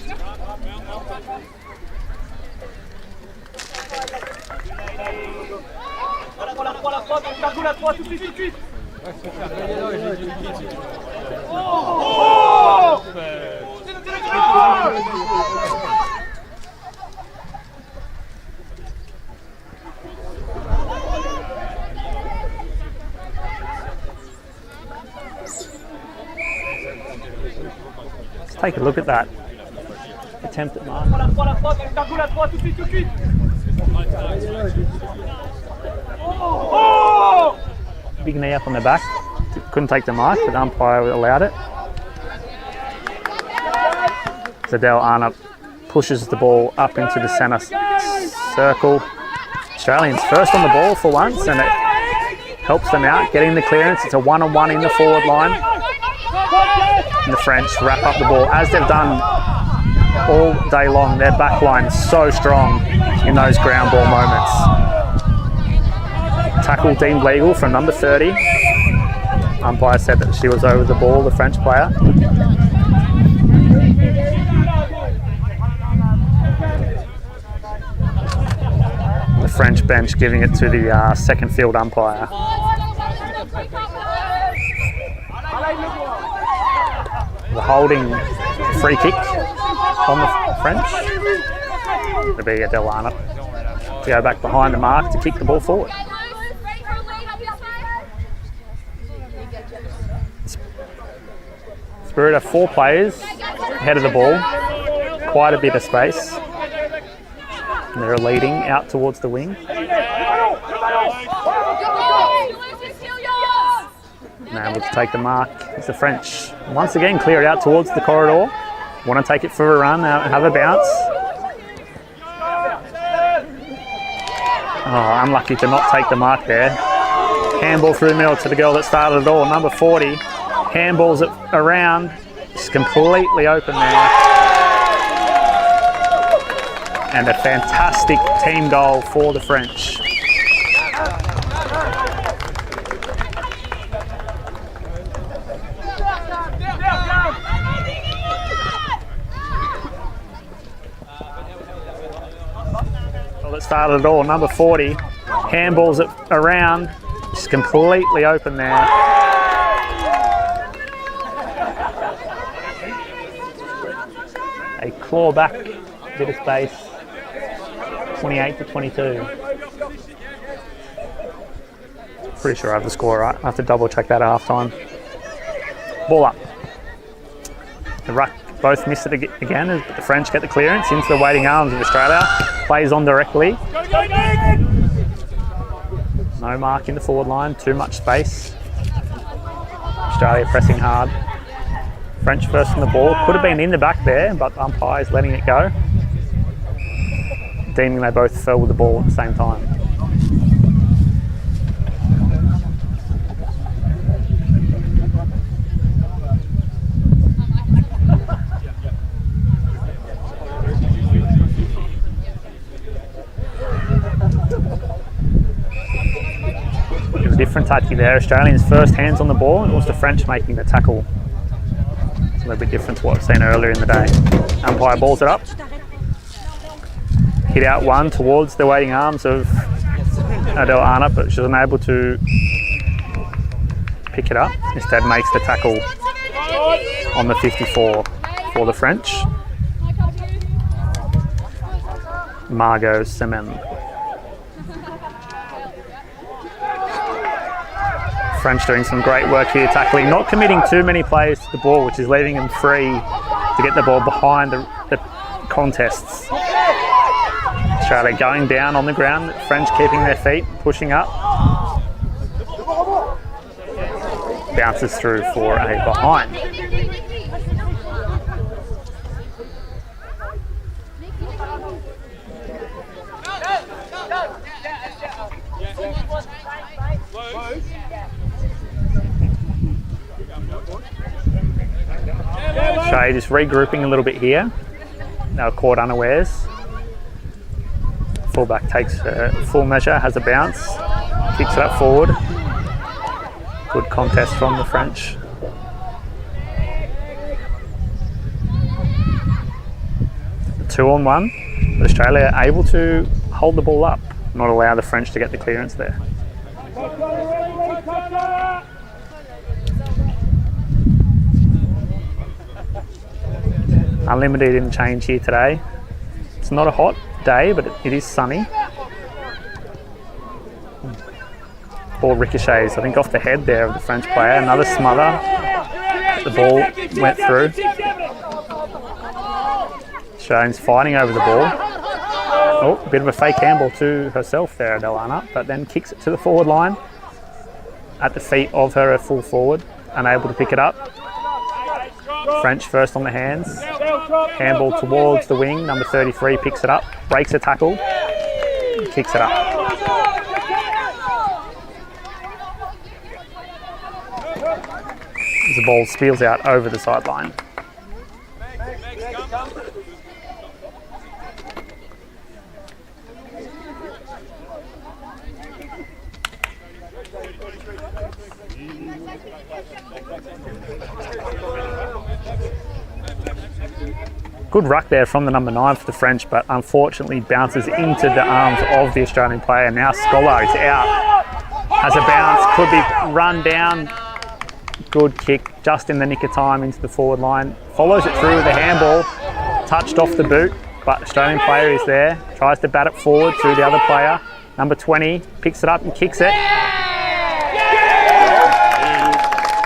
Let's take a look at that attempt at mark. Big knee up on the back. Couldn't take the mark, but the umpire allowed it. Adele Arnott pushes the ball up into the centre circle. Australians first on the ball for once, and it helps them out getting the clearance. It's a one-on-one in the forward line. And the French wrap up the ball, as they've done all day long. Their back line is so strong in those ground ball moments. Tackle deemed legal from number 30. Umpire said that she was over the ball, the French player. The French bench giving it to the second field umpire. The holding free kick on the French. It'll be a Delana to go back behind the mark to kick the ball forward. Spirit have 4 players ahead of the ball, quite a bit of space. And they're leading out towards the wing. Now able to take the mark is the French. Once again clear it out towards the corridor. Want to take it for a run, have a bounce. Oh, unlucky to not take the mark there. Handball through the middle to the girl that started it all, number 40. Handballs it around, just completely open there. And a fantastic team goal for the French. Well, it started it all, number 40. Handballs it around, just completely open there. A claw back, bit of space, 28 to 22. Pretty sure I have the score right. I have to double check that at half time. Ball up. The ruck both miss it again as the French get the clearance into the waiting arms of Australia. Plays on directly. No mark in the forward line, too much space. Australia pressing hard. French first on the ball. Could have been in the back there, but the umpire is letting it go. Deeming they both fell with the ball at the same time. It was a different touchy there. Australians first hands on the ball, and it was the French making the tackle. It's a little bit different to what we've seen earlier in the day. Umpire balls it up. Hit out one towards the waiting arms of Adele Arnott, but she was unable to pick it up. Instead makes the tackle on the 54 for the French. Margot Semen. French doing some great work here, tackling, not committing too many players to the ball, which is leaving them free to get the ball behind the contests. Australia going down on the ground, French keeping their feet, pushing up. Bounces through for a behind. Australia just regrouping a little bit here. Now caught unawares. Fullback takes a full measure, has a bounce, kicks it up forward. Good contest from the French. A 2-on-1. Australia able to hold the ball up, not allow the French to get the clearance there. Unlimited interchange here today. It's not a hot day, but it is sunny. Ball ricochets, I think, off the head there of the French player. Another smother. The ball went through. Australians fighting over the ball. Oh, a bit of a fake handball to herself there, Delana, but then kicks it to the forward line at the feet of her full forward, unable to pick it up. French first on the hands. Handball towards the wing, number 33 picks it up, breaks a tackle, kicks it up. The ball spills out over the sideline. Good ruck there from the number 9 for the French, but unfortunately bounces into the arms of the Australian player. Now Scholar is out. Has a bounce, could be run down. Good kick, just in the nick of time into the forward line. Follows it through with a handball, touched off the boot, but Australian player is there. Tries to bat it forward through the other player. Number 20 picks it up and kicks it.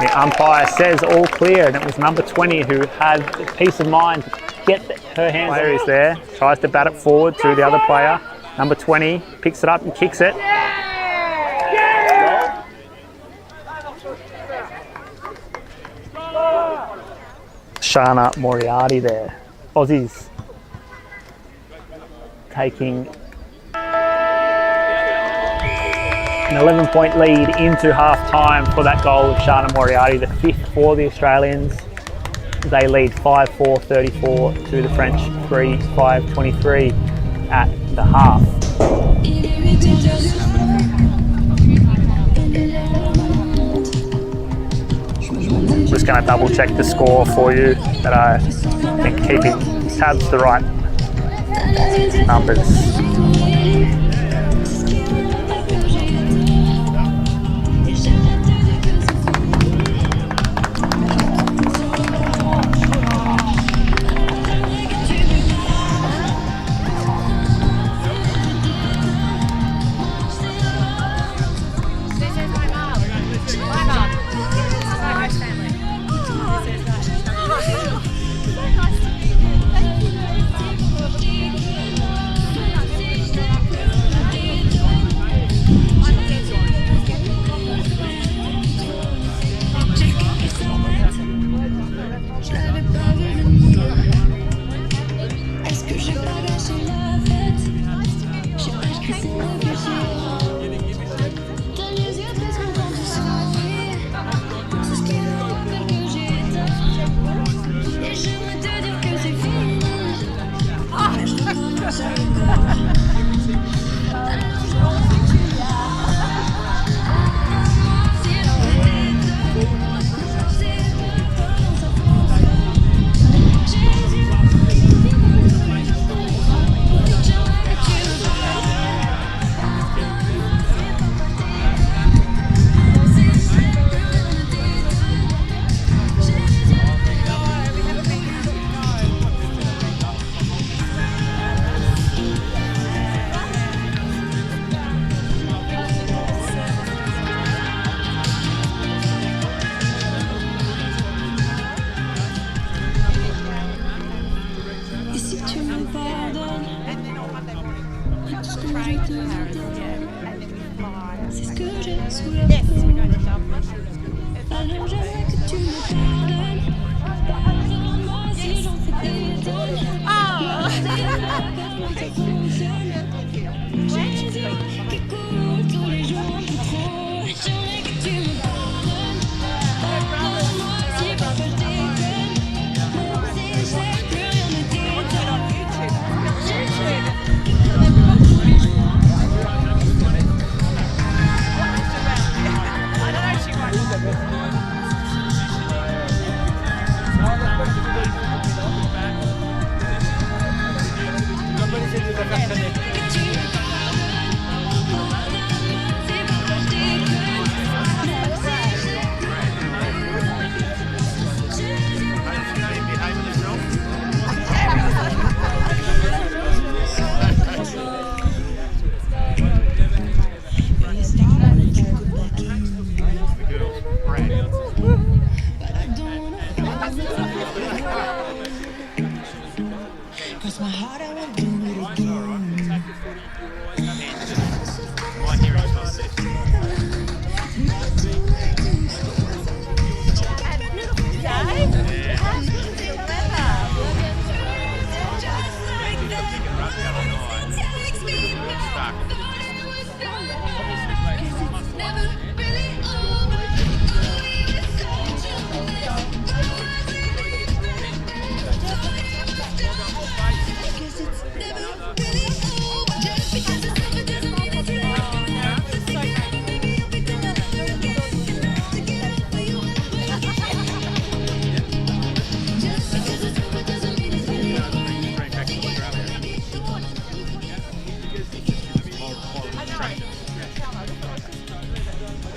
The umpire says all clear, and it was number 20 who had the peace of mind to get her hands. Player is there, tries to bat it forward through the other player. Number 20 picks it up and kicks it. Shana Moriarty there. Aussies taking an 11-point lead into half-time for that goal of Shana Moriarty, the 5th for the Australians. They lead 5-4-34 to the French 3-5-23 at the half. Just going to double check the score for you, that I think keeping tabs the right numbers.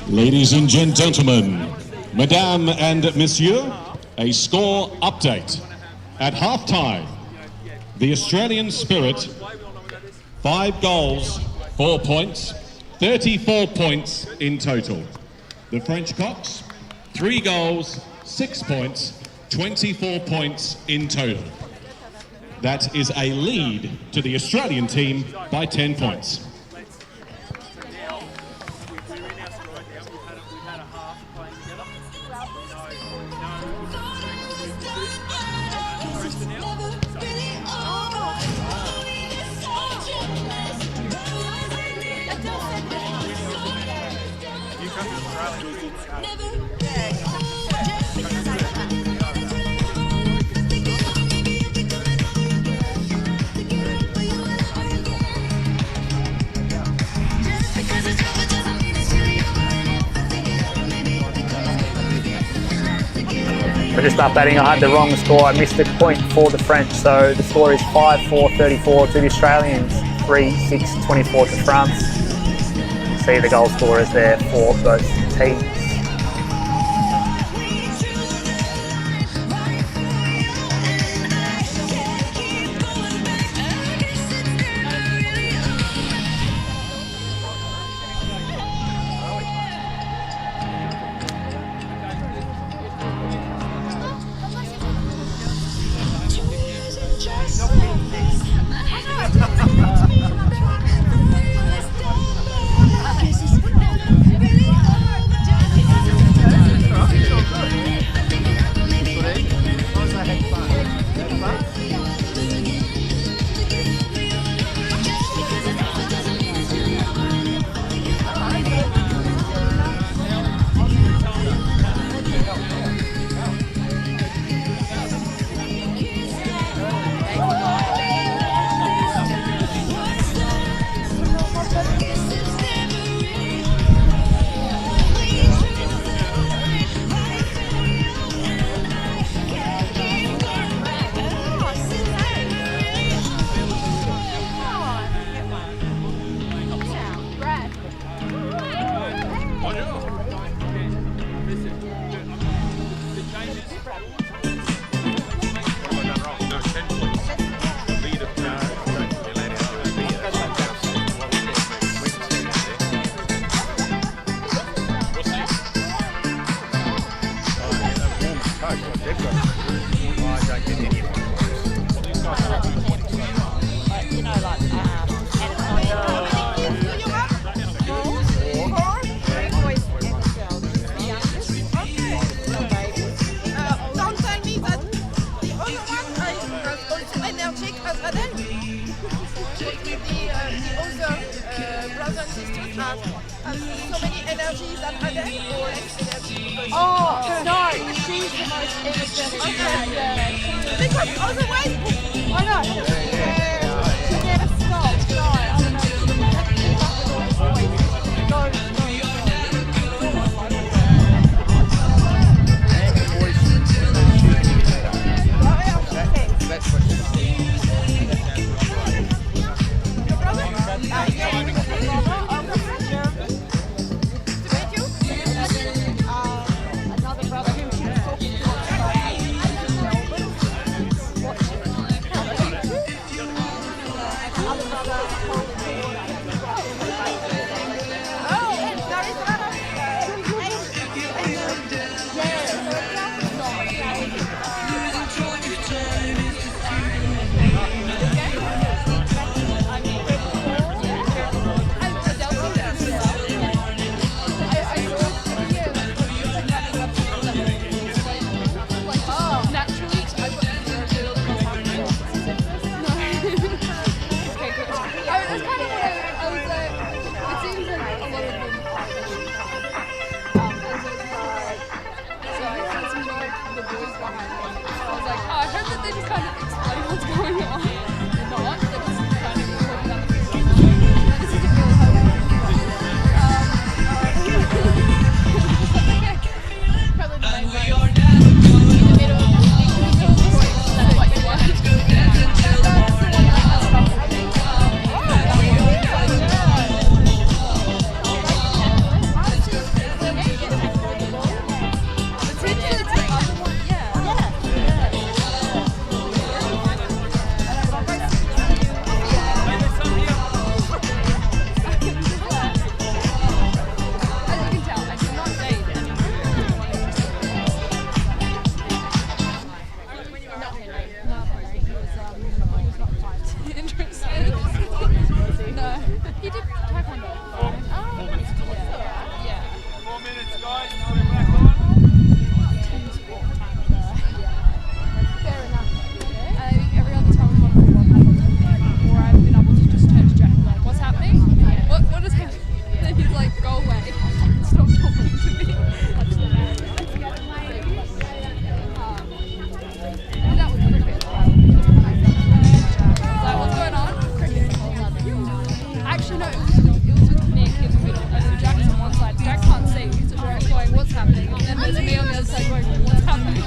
Ladies and gentlemen, Madame and Monsieur, a score update. At half-time, the Australian Spirit, 5 goals, 4 points, 34 points in total. The French Cocks, 3 goals, 6 points, 24 points in total. That is a lead to the Australian team by 10 points. So just updating, I had the wrong score. I missed a point for the French, so the score is 5-4-34 to the Australians, 3-6-24 to France. See the goal scorers there for both teams. So many energies that are there, or less energy? Oh, no, she's the most energetic. Okay. Because otherwise, I know. She never stops. No, I don't know. She never keeps up with all the boys. Go. That's what your brother? Another brother who she was talking I was Actually, no, it was with Nick in the middle, and then Jack's on one side. Jack can't see, so Jack's going, what's happening? And then there's me on the other side going, what's happening?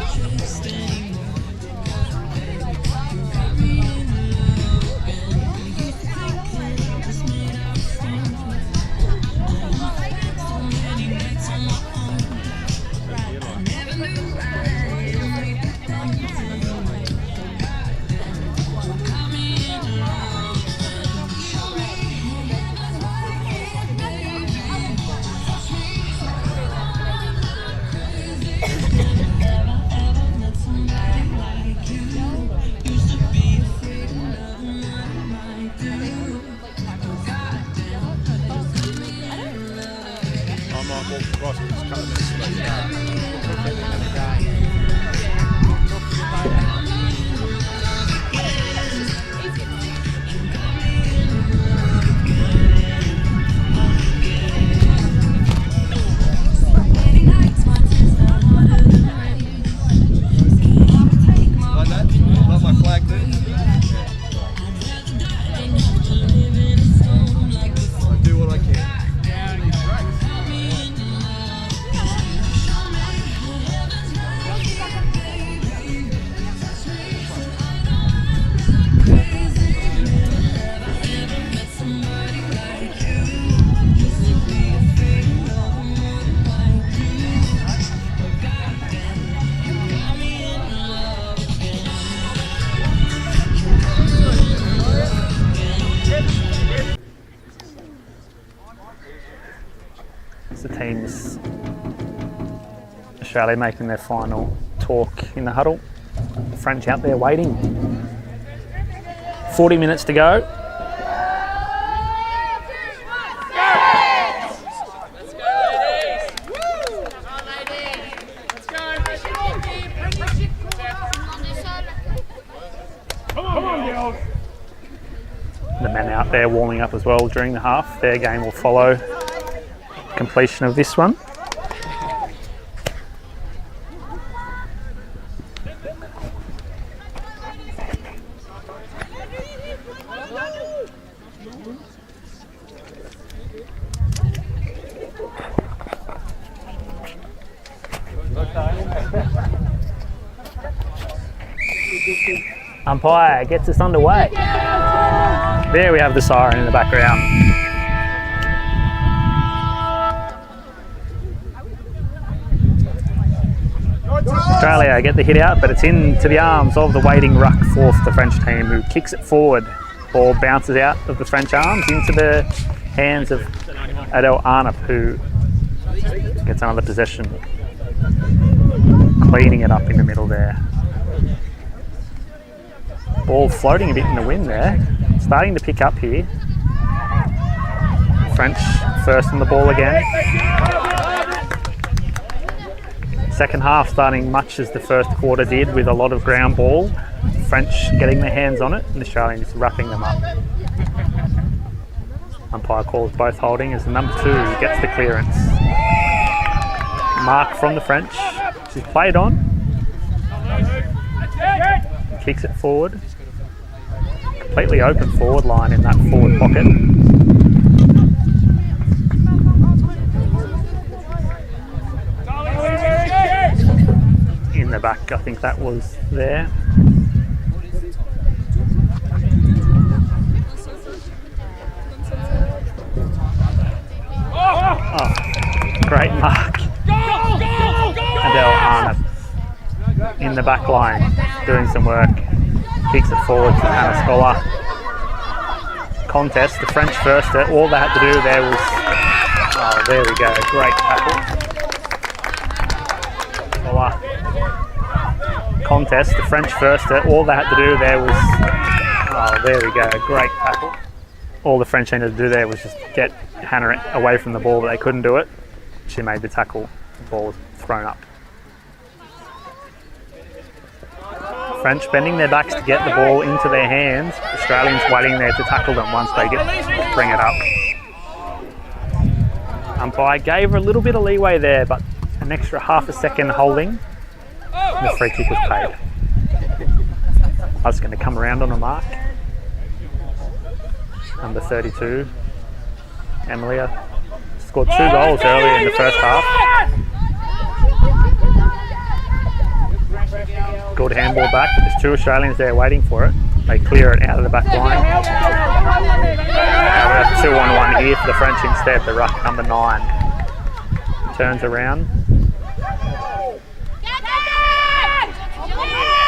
It's the teams, Australia making their final talk in the huddle. The French out there waiting. 40 minutes to go. The men out there warming up as well during the half. Their game will follow completion of this one. Umpire gets us underway. There we have the siren in the background. Australia get the hit out, but it's into the arms of the waiting ruck fourth, the French team, who kicks it forward. Ball bounces out of the French arms into the hands of Adel Arnap, who gets another possession, cleaning it up in the middle there. Ball floating a bit in the wind there, starting to pick up here. French first on the ball again. Second half starting much as the first quarter did, with a lot of ground ball. French getting their hands on it and the Australians wrapping them up. Umpire calls both holding as the number 2 gets the clearance. Mark from the French. She's played on. Kicks it forward. Completely open forward line in that forward pocket. In the back, I think that was there. Oh, great mark. Adel Arnap in the back line, doing some work. Kicks it forward to Hannah Scholar. Contest, the French first. All they had to do there was... Oh, there we go. Great tackle. Scholar. Contest, the French first. All they had to do there was... Oh, there we go. Great tackle. All the French needed to do there was just get Hannah away from the ball, but they couldn't do it. She made the tackle. The ball was thrown up. French bending their backs to get the ball into their hands. Australians waiting there to tackle them once they bring it up. Umpire gave her a little bit of leeway there, but an extra half a second holding. And the free kick was paid. I was going to come around on a mark. Number 32, Emilia scored 2 goals early in the first half. Good handball back. There's 2 Australians there waiting for it. They clear it out of the back line. Now we have 2-on-1 here for the French instead. The ruck number 9 turns around.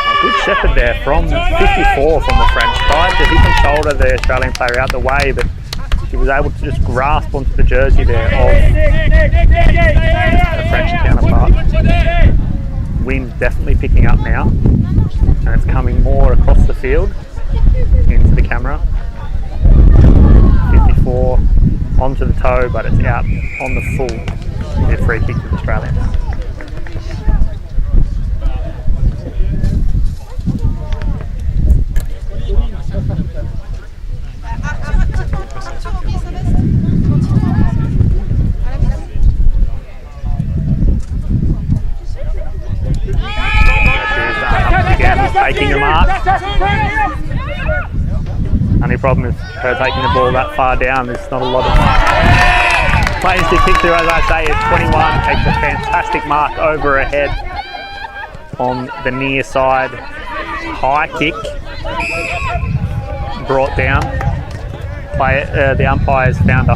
A good shepherd there from 54 from the French. Tried to hip and shoulder the Australian player out the way, but he was able to just grasp onto the jersey there of the French counterpart. Wind definitely picking up now, and it's coming more across the field into the camera. 54 onto the toe, but it's out on the full. Their free kick to the Australians. Taking the mark. Only problem with her taking the ball that far down, there's not a lot of plays to kick through. As I say, it's 21, takes a fantastic mark over her head on the near side. High kick brought down. The umpires found a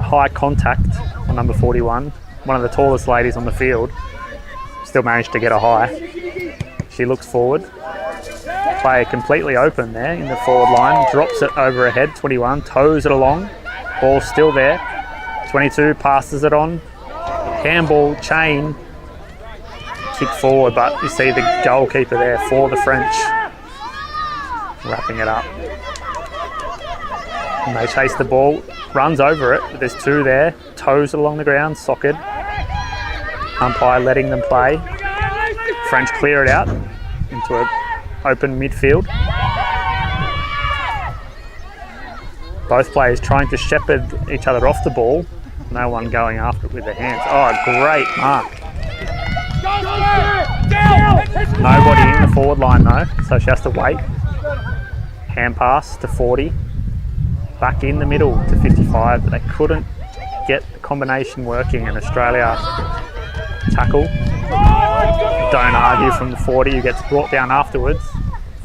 high contact on number 41, one of the tallest ladies on the field. Still managed to get a high. She looks forward. Player completely open there in the forward line. Drops it over her head. 21 toes it along. Ball's still there. 22 passes it on. Handball chain. Kick forward, but you see the goalkeeper there for the French wrapping it up. And they chase the ball. Runs over it. But there's 2 there. Toes it along the ground. Socket. Umpire letting them play. French clear it out into an open midfield. Both players trying to shepherd each other off the ball. No one going after it with their hands. Oh, great mark. Nobody in the forward line though, so she has to wait. Hand pass to 40. Back in the middle to 55, but they couldn't get the combination working, and Australia tackle. Don't argue from the 40, who gets brought down afterwards.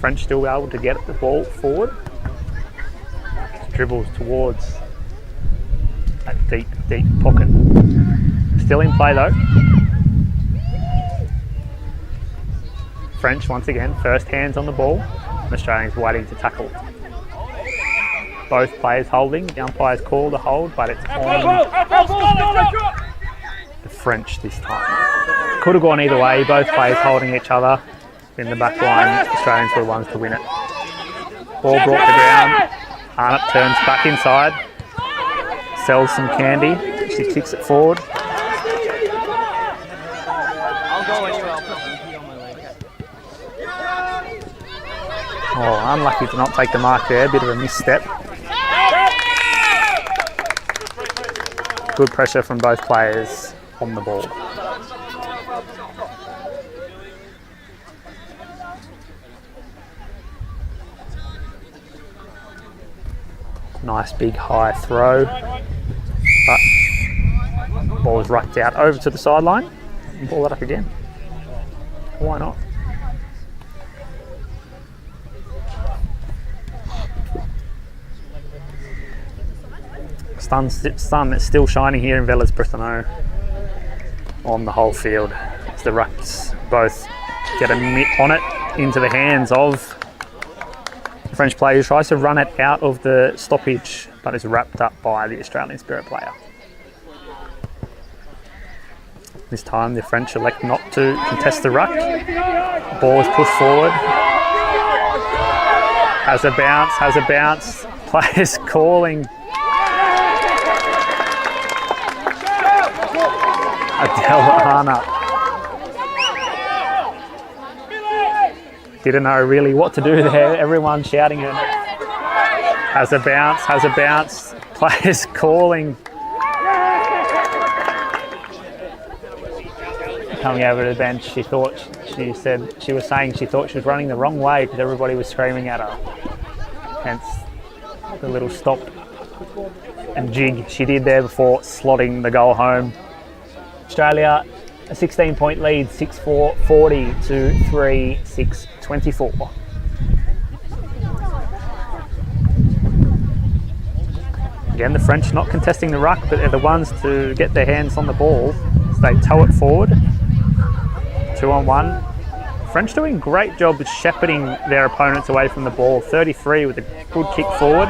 French still able to get the ball forward. Dribbles towards that deep pocket. Still in play though. French once again, first hands on the ball. And Australians waiting to tackle. Both players holding. The umpire's called a hold, but it's on the French this time. Could have gone either way, both players holding each other in the back line. Australians were the ones to win it. Ball brought to ground. Arnott turns back inside. Sells some candy. She kicks it forward. I'll go anywhere, I'll put some pee on my leg. Oh, unlucky to not take the mark there. Bit of a misstep. Good pressure from both players on the ball. Nice big high throw, but ball is rucked out over to the sideline. Ball it up again. Why not? Sun is still shining here in Villers-Bretonneux on the whole field. As the rucks both get a mitt on it into the hands of the French player, who tries to run it out of the stoppage, but is wrapped up by the Australian Spirit player. This time the French elect not to contest the ruck. The ball is pushed forward. Has a bounce. Players calling. Adele Arnott didn't know really what to do there. Everyone shouting it. Has a bounce. Players calling. Coming over to the bench, she was saying she thought she was running the wrong way because everybody was screaming at her. Hence the little stop and jig she did there before slotting the goal home. Australia, a 16-point lead, 6-4, 40 to 3-6, 24. Again, the French not contesting the ruck, but they're the ones to get their hands on the ball. So they tow it forward, 2-on-1. French doing a great job of shepherding their opponents away from the ball. 33 with a good kick forward.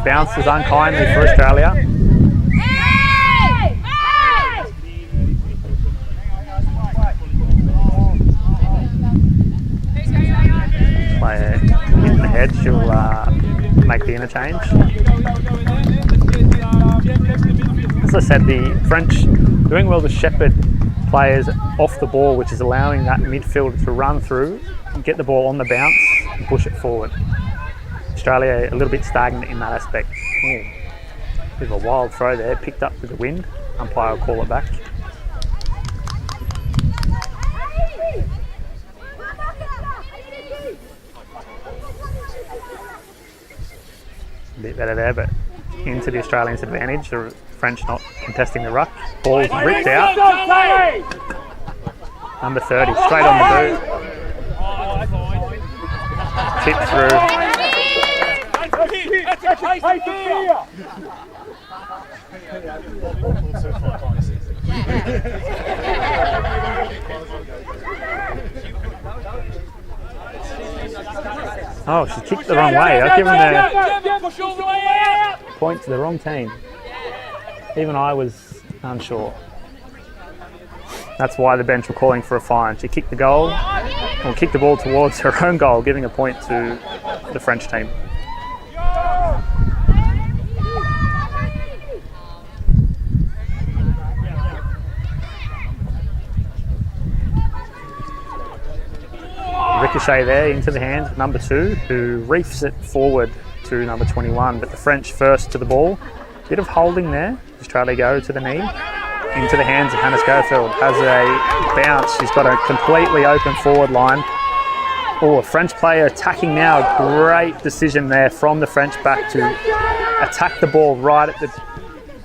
Bounces unkindly for Australia. Player hitting the head, she'll make the interchange. As I said, the French doing well to shepherd players off the ball, which is allowing that midfielder to run through and get the ball on the bounce and push it forward. Australia a little bit stagnant in that aspect. Ooh, bit of a wild throw there, picked up with the wind. Umpire will call it back. A bit better there, but into the Australians' advantage. The French not contesting the ruck. Ball's ripped out. Number 30, straight on the boot. Tip through. Oh, she kicked the wrong way. I've given the point to the wrong team. Even I was unsure. That's why the bench were calling for a fine. She kicked the goal, or kicked the ball towards her own goal, giving a point to the French team. Ricochet there into the hands of number 2, who reefs it forward to number 21, but the French first to the ball. Bit of holding there. Australia go to the knee. Into the hands of Hannah Schofield. Has a bounce. She's got a completely open forward line. Oh, a French player attacking now. Great decision there from the French back to attack the ball right at the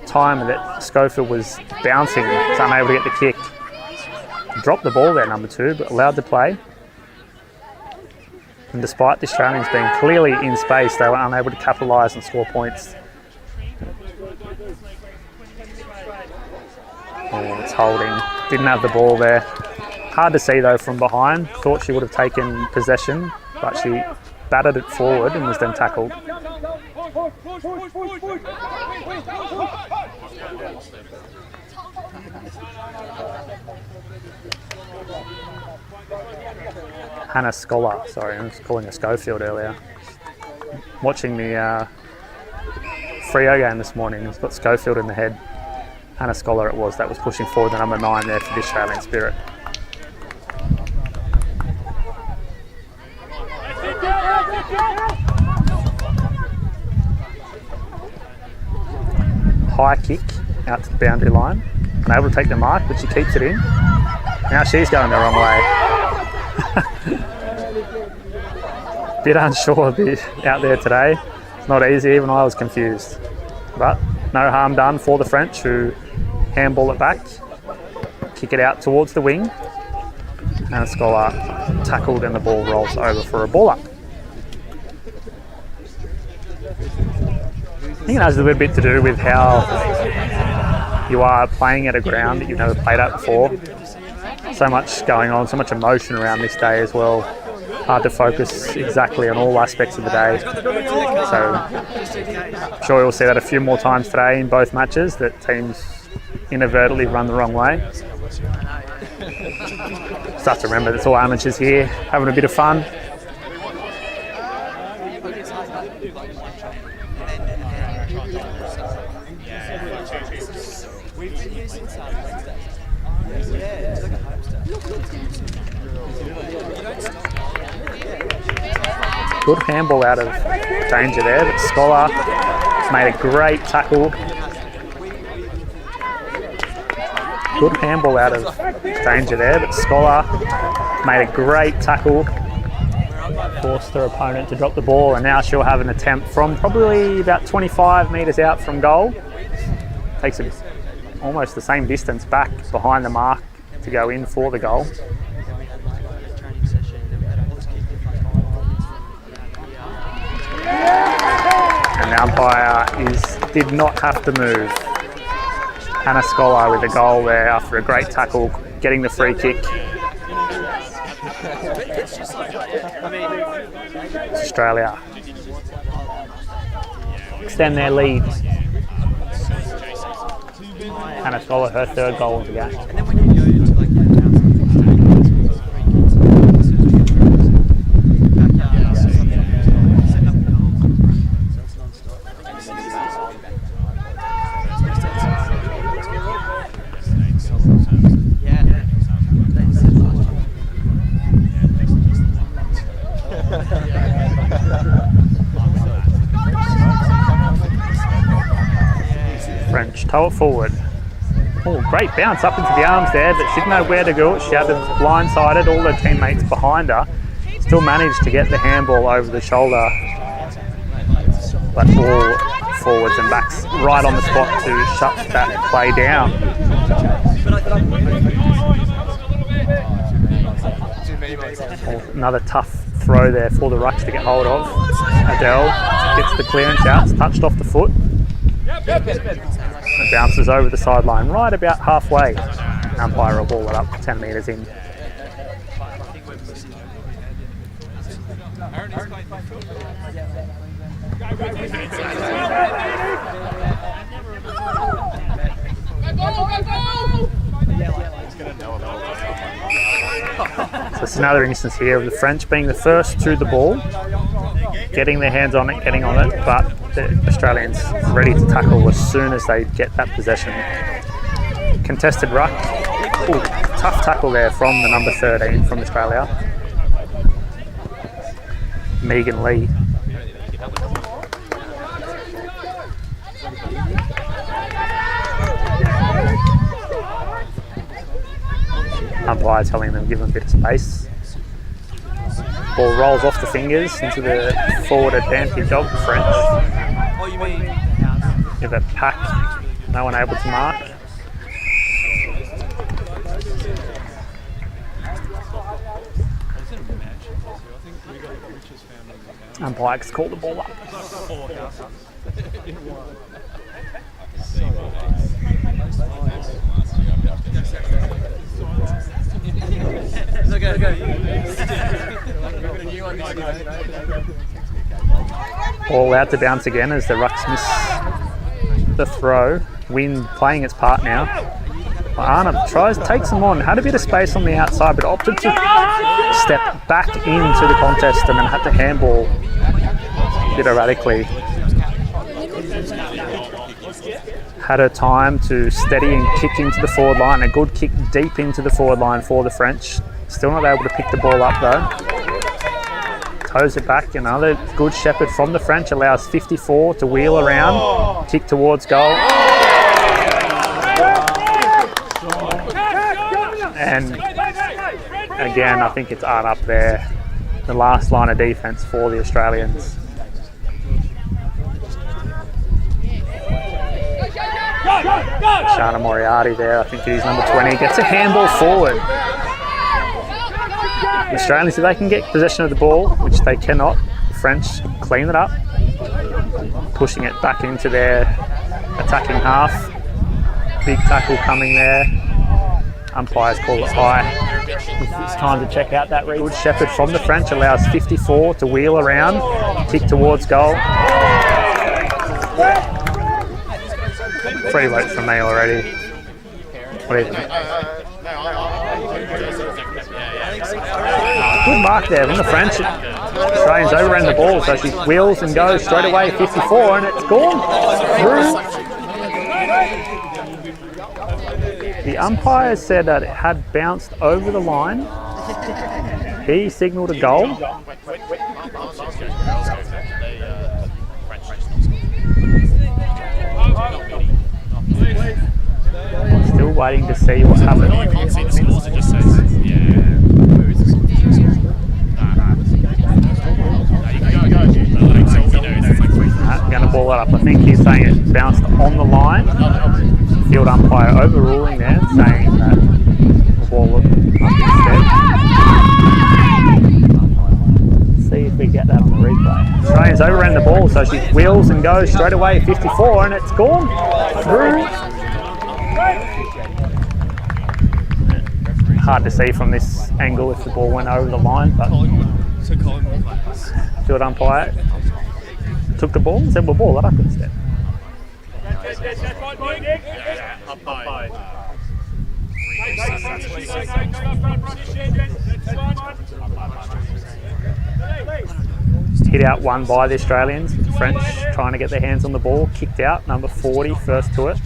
time that Schofield was bouncing. Was unable to get the kick. Dropped the ball there, number 2, but allowed to play. And despite the Australians being clearly in space, they were unable to capitalise and score points. Oh, it's holding. Didn't have the ball there. Hard to see though from behind. Thought she would have taken possession, but she batted it forward and was then tackled. Hannah Scholar, sorry, I was calling her Schofield earlier. Watching the Freo game this morning, it's got Schofield in the head. Hannah Scholar it was that was pushing forward the number 9 there for the Australian Spirit. High kick out to the boundary line. Unable to take the mark, but she keeps it in. Now she's going the wrong way. Bit unsure out there today. It's not easy, even I was confused. But no harm done for the French, who handball it back, kick it out towards the wing, and a Scholar tackled and the ball rolls over for a ball up. I think it has a little bit to do with how you are playing at a ground that you've never played at before. So much going on, so much emotion around this day as well. Hard to focus exactly on all aspects of the day. So I'm sure you'll see that a few more times today in both matches, that teams inadvertently run the wrong way. Just have to remember it's all amateurs here, having a bit of fun. Good handball out of danger there, but Scholar has made a great tackle. Good handball out of danger there, but Scholar made a great tackle. forced her opponent to drop the ball, and now she'll have an attempt from probably about 25 metres out from goal. Takes almost the same distance back behind the mark to go in for the goal. And the umpire did not have to move. Hannah Scholar with a goal there after a great tackle, getting the free kick. Australia extend their lead. Hannah Scholar, her third goal of the game. French toe it forward. Oh, great bounce up into the arms there, but she didn't know where to go. She had it blindsided, all her teammates behind her. Still managed to get the handball over the shoulder, but all forwards and backs right on the spot to shut that play down. Oh, another tough throw there for the Rucks to get hold of. Adele gets the clearance out, it's touched off the foot. It bounces over the sideline right about halfway. Umpire will ball it up 10 metres in. So it's another instance here of the French being the first to the ball, getting their hands on it, getting on it, but the Australians ready to tackle as soon as they get that possession. Contested ruck. Ooh, tough tackle there from the number 13 from Australia, Megan Lee. Umpire telling them give them a bit of space. Ball rolls off the fingers into the forward advantage of the French. Give a pack, no one able to mark. Umpire's called the ball up. Ball out to bounce again as the Rucks miss the throw. Wind playing its part now. Arnhem takes them on, had a bit of space on the outside, but opted to step back into the contest and then had to handball a bit erratically. Had her time to steady and kick into the forward line. A good kick deep into the forward line for the French. Still not able to pick the ball up though. Toes it back. Another good shepherd from the French allows 54 to wheel around. Kick towards goal. And again, I think it's art up there. The last line of defence for the Australians. Shana Moriarty there, I think he's number 20, gets a handball forward. The Australians, if they can get possession of the ball, which they cannot, the French clean it up, pushing it back into their attacking half. Big tackle coming there. Umpires call it high. It's time to check out that read. Good shepherd from the French allows 54 to wheel around, kick towards goal. Free vote from me already. What do you think? Good mark there from the French. Australians overran the ball, so she wheels and goes straight away 54, and it's gone through. The umpire said that it had bounced over the line. He signalled a goal. Still waiting to see what's happening. You can't see the scores, it just says, bounced on the line. Field umpire overruling there, saying that the ball looked up instead. See if we get that on the replay. Australians overran the ball, so she wheels and goes straight away, 54, and it's gone through. Hard to see from this angle if the ball went over the line, but field umpire took the ball and said we'll ball it up instead. Hit out one by the Australians. The French trying to get their hands on the ball. Kicked out, number 40, first to it.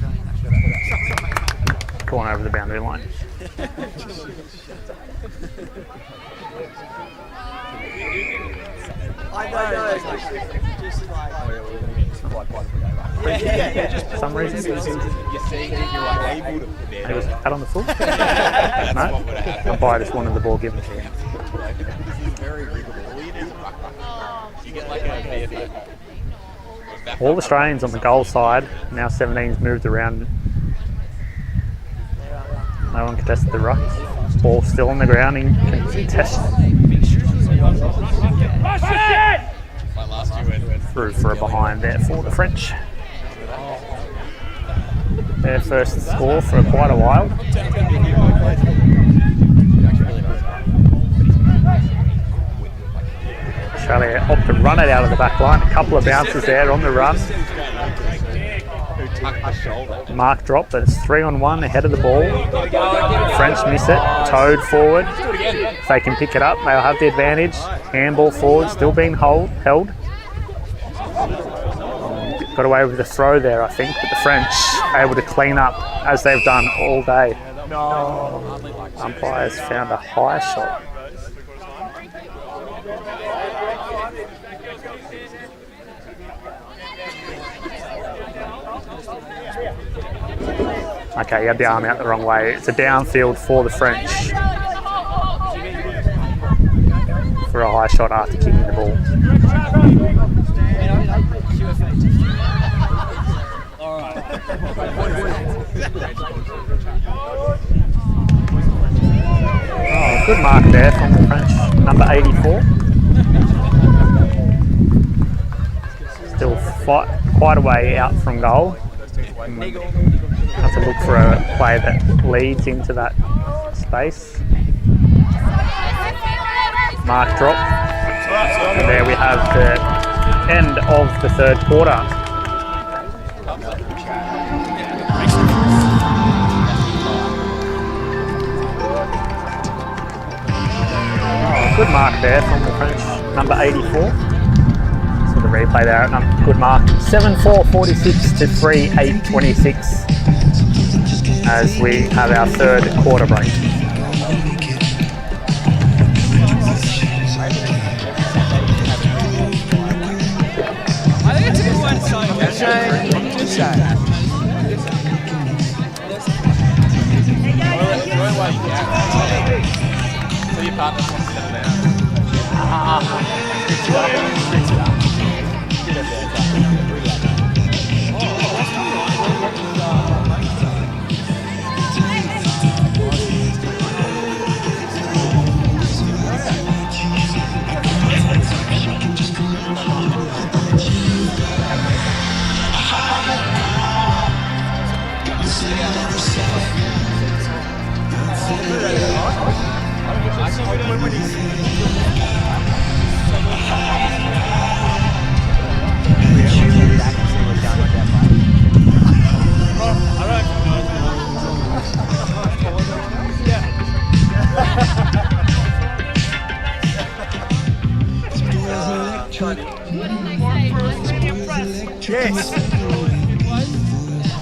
Gone over the boundary line. I know. For some reason. You're seeing if you are able to It was cut on the foot. No, umpire just wanted the ball given to him. You get like a All Australians on the goal side. Now 17's moved around. No one contested the ruck. Ball still on the ground in contest. Through for a behind there for the French. Their first score for quite a while. Australia opt to run it out of the back line. A couple of bounces there on the run. Mark drop, but it's 3-on-1 ahead of the ball. French miss it, towed forward. If they can pick it up, they'll have the advantage. Handball forward, still being held. Got away with the throw there, I think, but the French able to clean up as they've done all day. Umpires found a high shot. Okay, he had the arm out the wrong way. It's a downfield for the French. For a high shot after kicking the ball. Oh, good mark there from the French. Number 84. Still quite a way out from goal. Have to look for a play that leads into that space. Mark drop. And there we have the end of the third quarter. Oh, good mark there from the French, number 84. So the replay there, good mark. 7-4-46 to 3-8-26 as we have our third quarter break. I think it's a good one, so good shot. So your partner wants to settle down. Yes.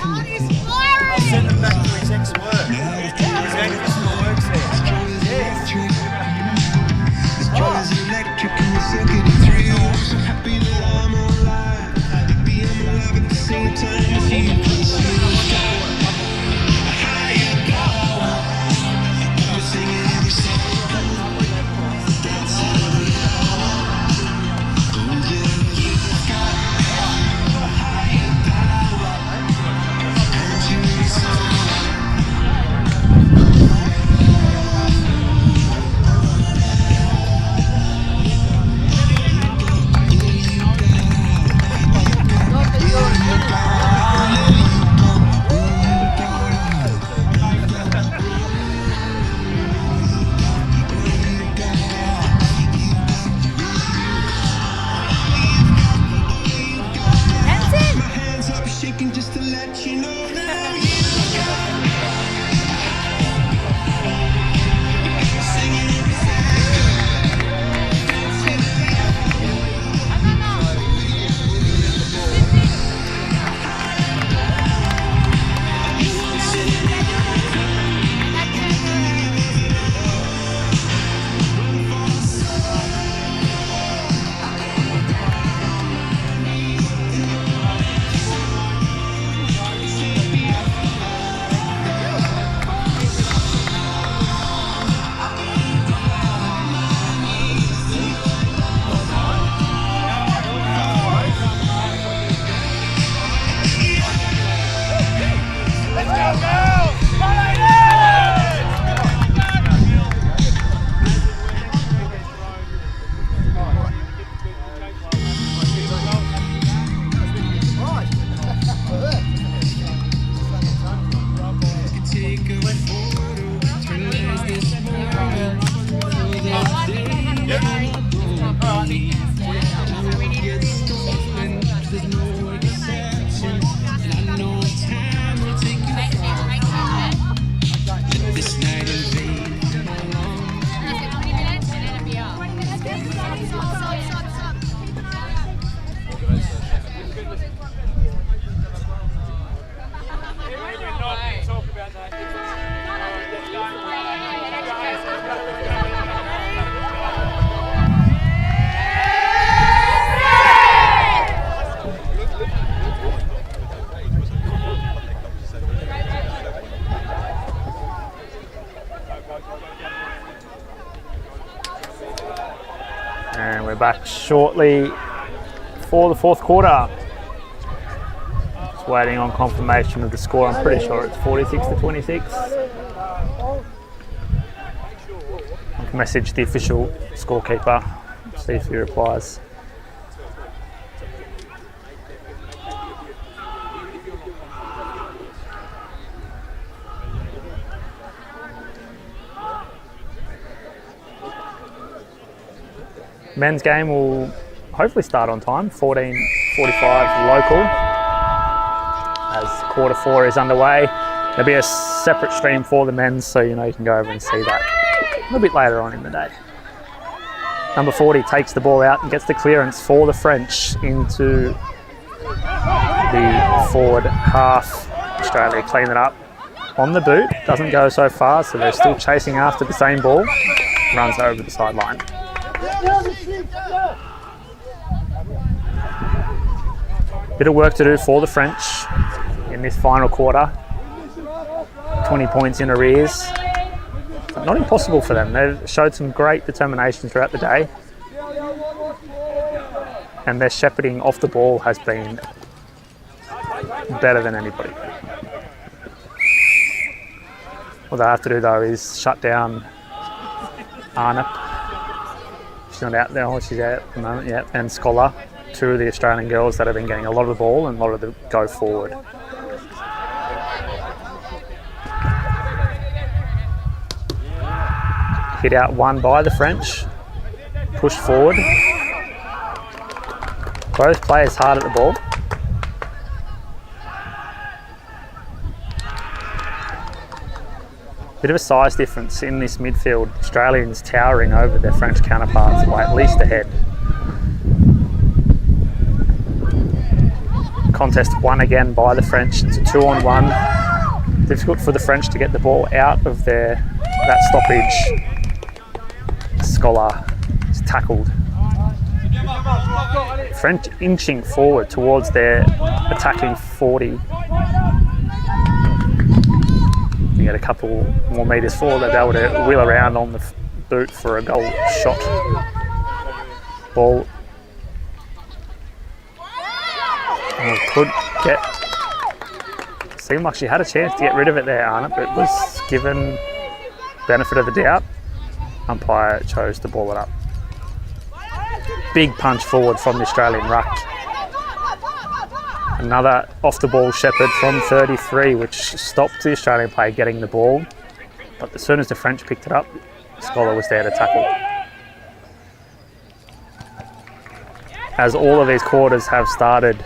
I'll send him back to his ex-work. His ex-work works there. And we're back shortly for the fourth quarter. Just waiting on confirmation of the score. I'm pretty sure it's 46-26. I can message the official scorekeeper, see if he replies. Men's game will hopefully start on time, 14:45 local, as quarter four is underway. There'll be a separate stream for the men's, so you can go over and see that a little bit later on in the day. Number 40 takes the ball out and gets the clearance for the French into the forward half. Australia clean it up on the boot, doesn't go so far, so they're still chasing after the same ball, runs over the sideline. Bit of work to do for the French in this final quarter. 20 points in arrears. But not impossible for them. They've showed some great determination throughout the day. And their shepherding off the ball has been better than anybody. What they have to do though is shut down Arnott. She's not out there, she's out at the moment, yeah, and Scholar, two of the Australian girls that have been getting a lot of the ball and a lot of the go forward. Hit out one by the French, pushed forward. Both players hard at the ball. Bit of a size difference in this midfield. Australians towering over their French counterparts by at least a head. Contest won again by the French. It's a 2-on-1. Difficult for the French to get the ball out of that stoppage. Scholar is tackled. French inching forward towards their attacking 40. You get a couple more metres forward, they'll be able to wheel around on the boot for a goal shot. Ball could seemed like she had a chance to get rid of it there, Arnott, but was given benefit of the doubt. Umpire chose to ball it up. Big punch forward from the Australian ruck. Another off the ball shepherd from 33, which stopped the Australian player getting the ball. But as soon as the French picked it up, Scholar was there to tackle. As all of these quarters have started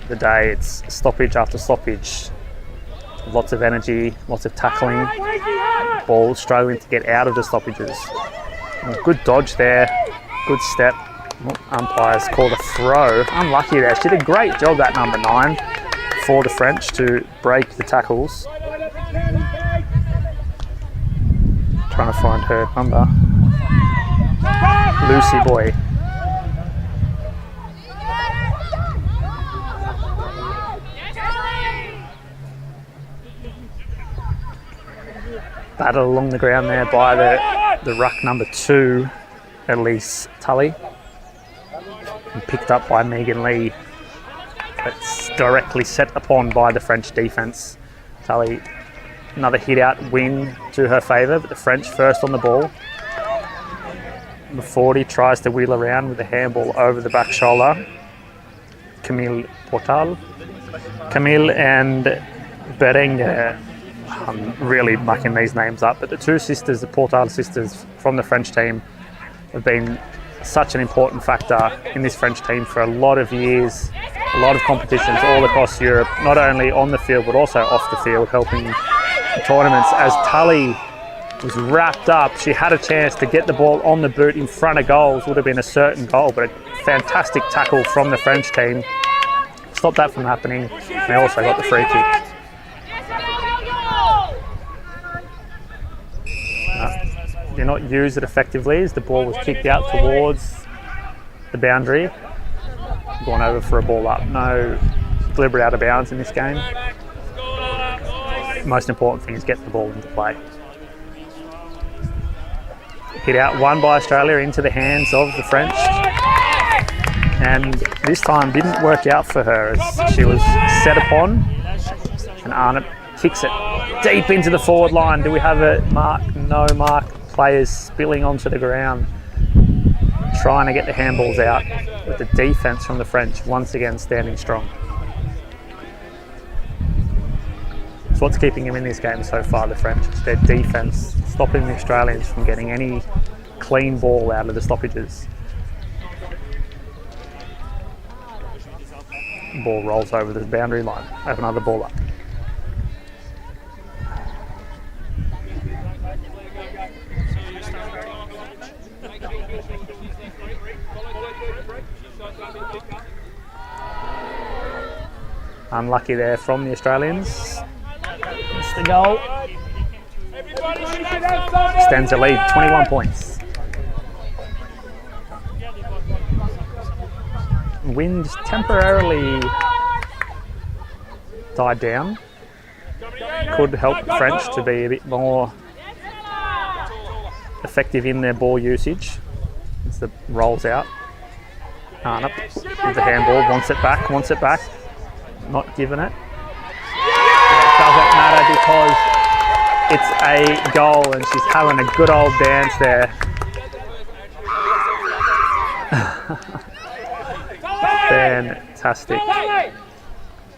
the day. It's stoppage after stoppage. Lots of energy, lots of tackling. Ball struggling to get out of the stoppages. Good dodge there, good step. Umpires called a throw. Unlucky there. She did a great job, that number 9, for the French to break the tackles. Trying to find her number. Lucy Boy. Battled along the ground there by the ruck number 2, Elise Tully. And picked up by Megan Lee. It's directly set upon by the French defence. Tully, another hit out win to her favour, but the French first on the ball. Number 40 tries to wheel around with a handball over the back shoulder. Camille Portal. Camille and Berengue. I'm really mucking these names up, but the 2 sisters, the Portal sisters from the French team, have been such an important factor in this French team for a lot of years, a lot of competitions all across Europe, not only on the field but also off the field, helping the tournaments. As Tully was wrapped up, she had a chance to get the ball on the boot in front of goals, would have been a certain goal, but a fantastic tackle from the French team. Stopped that from happening. They also got the free kick. Did not use it effectively as the ball was kicked out towards the boundary. Gone over for a ball up. No deliberate out of bounds in this game. Most important thing is get the ball into play. Hit out, won by Australia into the hands of the French. And this time didn't work out for her as she was set upon. And Arnott kicks it deep into the forward line. Do we have a mark? No mark. Players spilling onto the ground, trying to get the handballs out, with the defence from the French once again standing strong. It's what's keeping them in this game so far, the French. It's their defence, stopping the Australians from getting any clean ball out of the stoppages. Ball rolls over the boundary line. Have another ball up. Unlucky there from the Australians. Missed the goal. Extends the lead, 21 points. Wind temporarily died down. Could help the French to be a bit more effective in their ball usage as the rolls out. Arnott with the handball, wants it back. Not given it. It doesn't matter because it's a goal and she's having a good old dance there. Fantastic.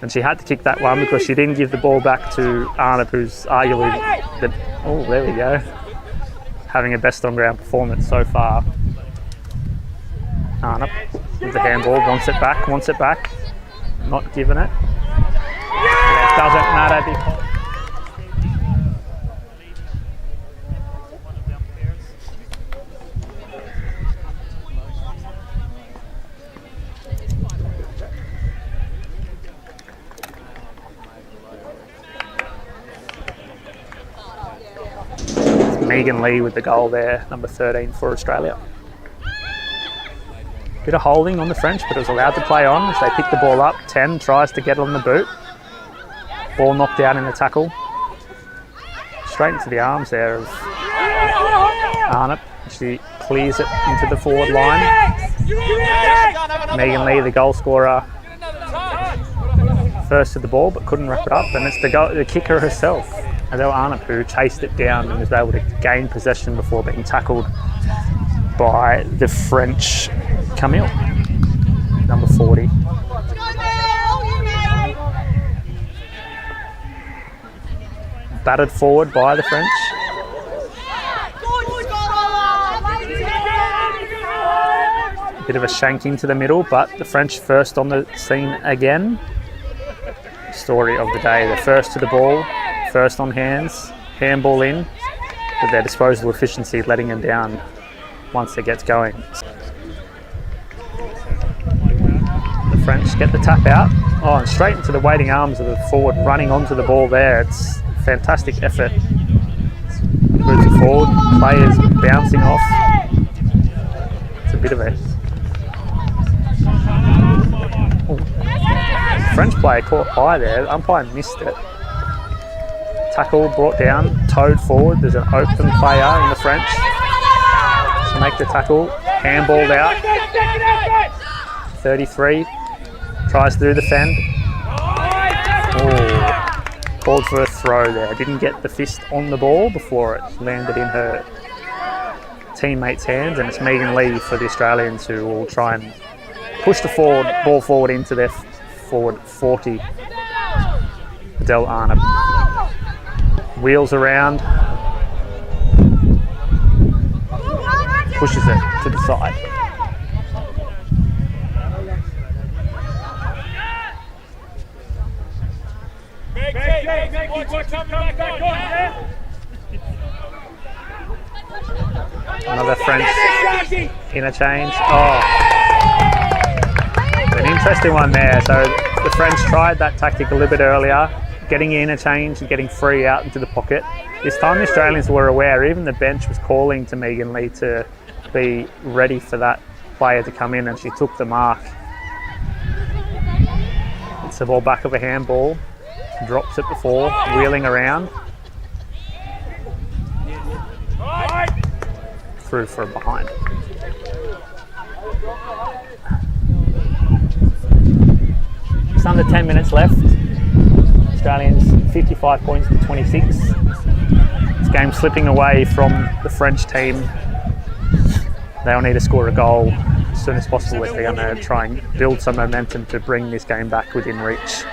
And she had to kick that one because she didn't give the ball back to Arnott, who's arguably there we go. Having a best on ground performance so far. Arnott with the handball, wants it back. Not given it. It doesn't matter because Megan Lee with the goal there, number 13 for Australia. Bit of holding on the French, but it was allowed to play on as they pick the ball up. 10 tries to get on the boot. Ball knocked out in the tackle. Straight into the arms there of Arnott. She clears it into the forward line. Megan Lee, the goal scorer, first to the ball but couldn't wrap it up. And it's the kicker herself, Adele Arnott, who chased it down and was able to gain possession before being tackled by the French Camille, number 40. Batted forward by the French. Bit of a shank into the middle, but the French first on the scene again. Story of the day. They're first to the ball, first on hands, handball in, but their disposal efficiency letting them down once it gets going. The French get the tap out. Oh, and straight into the waiting arms of the forward, running onto the ball there. It's fantastic effort. Moves it forward, players bouncing off. It's a bit of a... French player caught high there. The umpire missed it. Tackle brought down, towed forward. There's an open player in the French to make the tackle. Handballed out. 33 tries to defend. Oh, called for a throw there. Didn't get the fist on the ball before it landed in her teammate's hands, and it's Megan Lee for the Australians who will try and push the ball forward into their forward 40. Adele Arnott wheels around, pushes it to the side. Another French interchange. Oh, an interesting one there. So the French tried that tactic a little bit earlier, getting interchange and getting free out into the pocket. This time the Australians were aware. Even the bench was calling to Megan Lee to be ready for that player to come in, and she took the mark. It's the ball back of a handball. Drops it before, wheeling around. Through for a behind. Just under 10 minutes left. Australians 55 points to 26. This game slipping away from the French team. They'll need to score a goal as soon as possible if they're going to try and build some momentum to bring this game back within reach.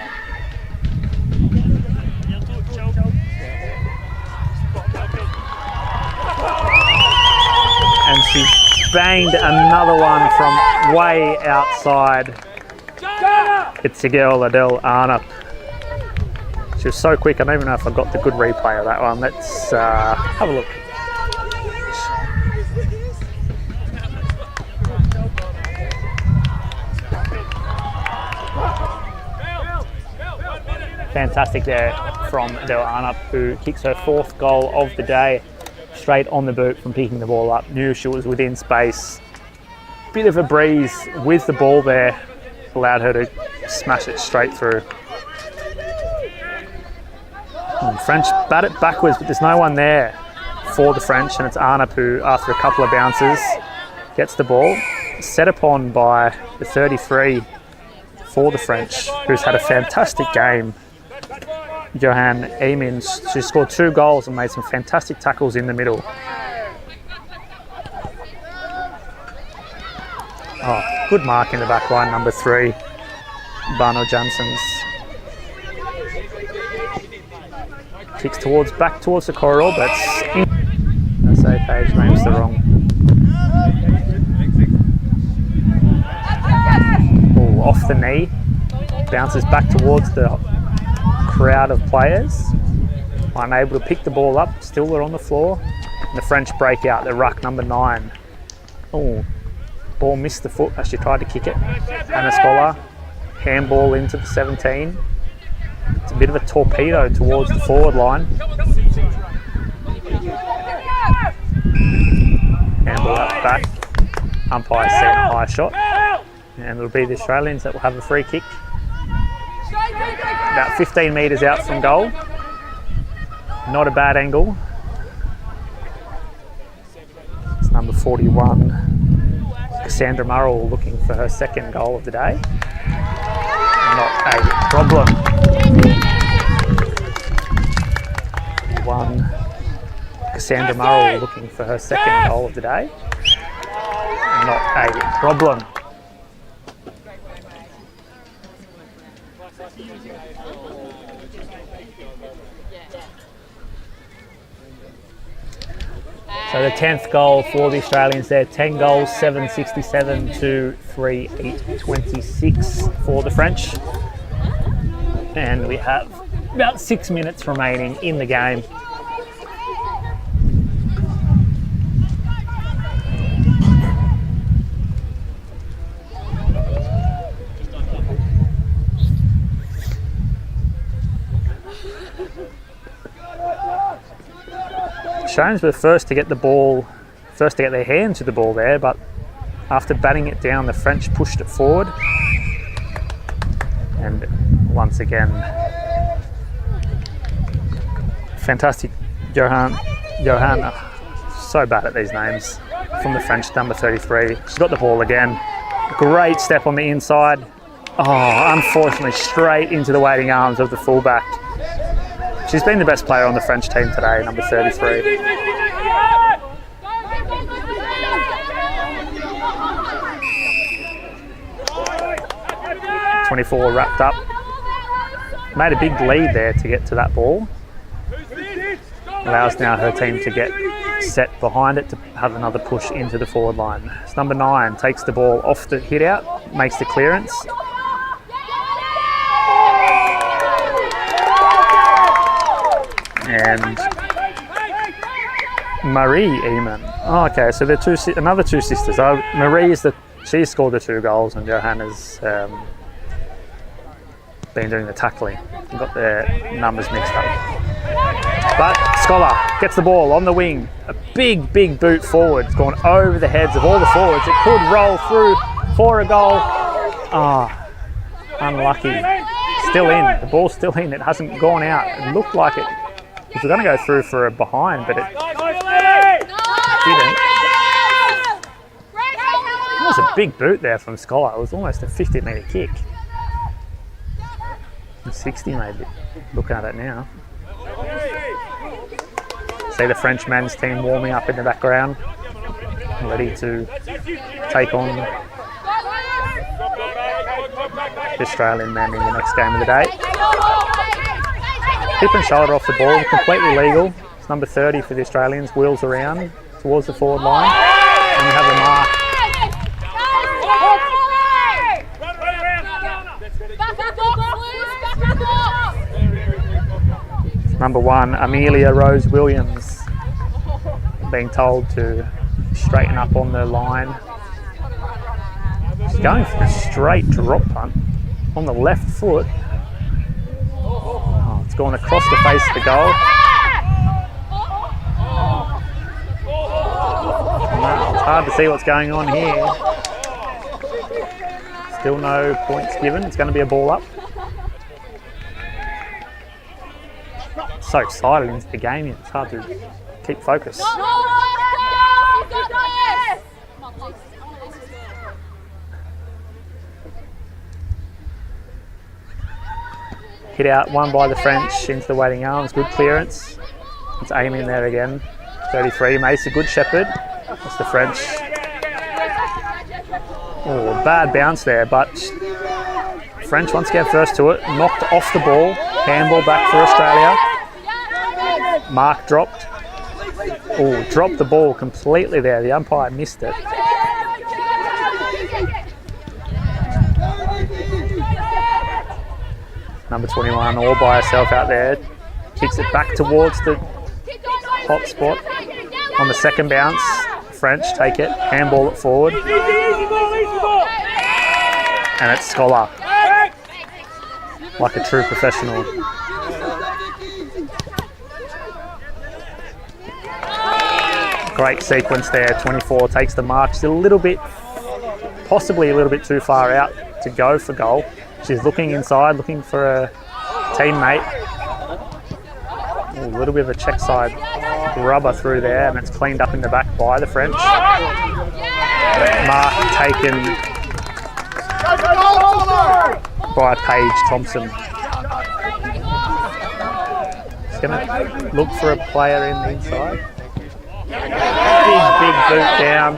And she banged another one from way outside. It's the girl, Adele Arnott. She was so quick, I don't even know if I got the good replay of that one. Let's have a look. Fantastic there from Adele Arnott, who kicks her 4th goal of the day. Straight on the boot from picking the ball up. Knew she was within space. Bit of a breeze with the ball there. Allowed her to smash it straight through. And French bat it backwards, but there's no one there for the French, and it's Arnott who, after a couple of bounces, gets the ball. Set upon by the 33 for the French, who's had a fantastic game. Johanne Eamons, she scored 2 goals and made some fantastic tackles in the middle. Oh, good mark in the back line, number 3, Barno Janssens. Kicks back towards the corridor, but I say page name's the wrong. Oh, off the knee, bounces back towards the crowd of players, unable to pick the ball up, still they're on the floor. And the French break out, the ruck number 9. Oh, ball missed the foot as she tried to kick it. Anna Scholar, handball into the 17. It's a bit of a torpedo towards the forward line. Handball up back. Umpire seen a high shot. And it'll be the Australians that will have a free kick. About 15 metres out from goal. Not a bad angle. It's number 41, Cassandra Murrell, looking for her 2nd goal of the day. Not a problem. 1, Cassandra Murrell, looking for her 2nd goal of the day. Not a problem. So So the 10th goal for the Australians there, 10 goals, 767 to 3-8-26 for the French. And we have about 6 minutes remaining in the game. Australians were first to get the ball, first to get their hand to the ball there, but after batting it down, the French pushed it forward. And once again, fantastic Johanna, so bad at these names, from the French, number 33. She's got the ball again. Great step on the inside. Oh, unfortunately, straight into the waiting arms of the fullback. She's been the best player on the French team today, number 33. 24 wrapped up. Made a big lead there to get to that ball. Allows now her team to get set behind it to have another push into the forward line. It's number 9, takes the ball off the hit out, makes the clearance. And Marie Eamon. Oh, okay, so they're another two sisters. Marie is she scored the 2 goals, and Johanna's been doing the tackling. Got their numbers mixed up. But Scholar gets the ball on the wing. A big boot forward. It's gone over the heads of all the forwards. It could roll through for a goal. Ah, unlucky. Still in. The ball's still in. It hasn't gone out. It looked like it was going to go through for a behind, but it didn't. That was a big boot there from Scholar. It was almost a 50-metre kick. 60 maybe, looking at it now. See the French men's team warming up in the background, ready to take on the Australian men in the next game of the day. Hip and shoulder off the ball, completely legal. It's number 30 for the Australians, wheels around towards the forward line, and we have the mark. Number 1, Amelia Rose Williams, being told to straighten up on the line. She's going for a straight drop punt on the left foot. Oh, it's gone across the face of the goal. No, it's hard to see what's going on here. Still no points given. It's going to be a ball up. So excited into the game, it's hard to keep focus. Hit out, won by the French into the waiting arms, good clearance. It's aiming there again. 33, Mace, a good shepherd. That's the French. Oh, bad bounce there, but French once again first to it, knocked off the ball, handball back for Australia. Mark dropped. Oh, dropped the ball completely there. The umpire missed it. Number 21 all by herself out there. Kicks it back towards the hot spot. On the second bounce, French take it, handball it forward. And it's Scholar. Like a true professional. Great sequence there. 24 takes the mark. She's a little bit, possibly a little bit too far out to go for goal. She's looking inside, looking for a teammate. Ooh, a little bit of a check side rubber through there, and it's cleaned up in the back by the French. Mark taken by Paige Thompson. She's going to look for a player in the inside. Big boot down.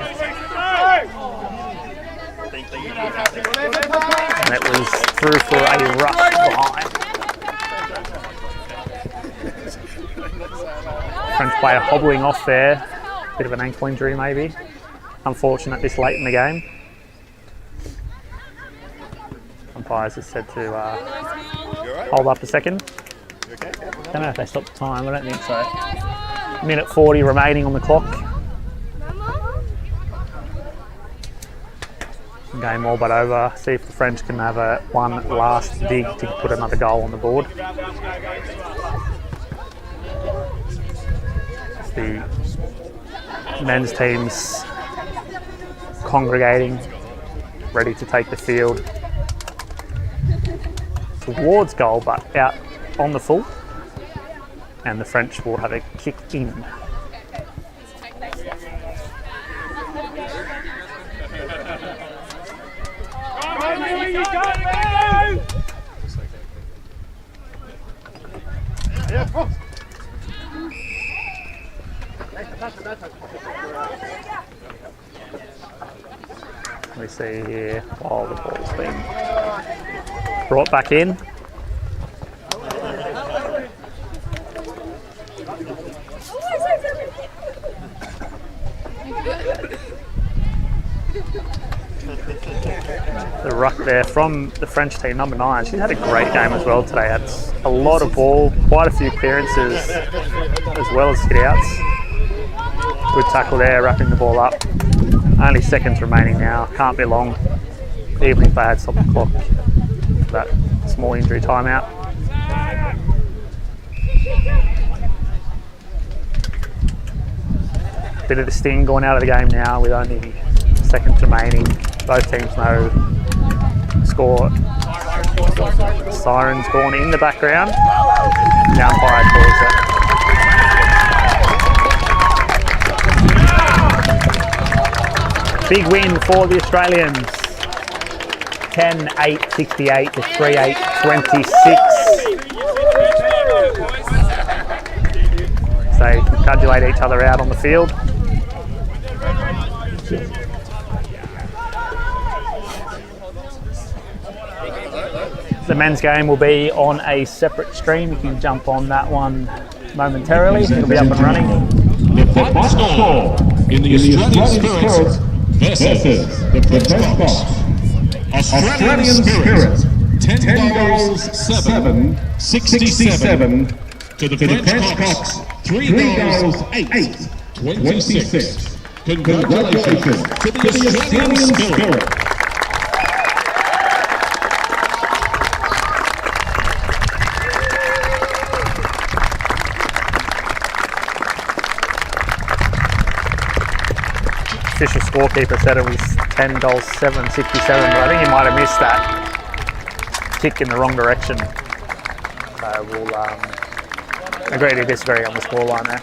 And it was through for a rush behind. French player hobbling off there. Bit of an ankle injury maybe. Unfortunate this late in the game. Umpires are said to hold up a second. Don't know if they stopped the time, I don't think so. Minute 40 remaining on the clock. Game all but over. See if the French can have one last dig to put another goal on the board. It's the men's teams congregating, ready to take the field towards goal, but out on the full. And the French will have a kick in. We see here while the ball's being brought back in. The ruck there from the French team, number 9. She's had a great game as well today. Had a lot of ball, quite a few clearances as well as hit outs. Good tackle there, wrapping the ball up. Only seconds remaining now, can't be long, even if they had stopped the clock. That small injury timeout. Bit of the sting going out of the game now with only seconds remaining. Both teams know score. Sirens going in the background. The umpire calls it. Big win for the Australians. 10-8, 68 to 3-8, 26. They congratulate each other out on the field. The men's game will be on a separate stream. You can jump on that one momentarily. It'll be up and running. The final score in the Australian Spirit versus the French Cox. Australian Spirit 10 goals 7, 67 to the French Cox 3 goals 8, 26. Congratulations to the Australian Spirit. Official scorekeeper said it was 10 goals 7, 67, but I think he might have missed that kick in the wrong direction. So we'll agree to disagree on the scoreline there.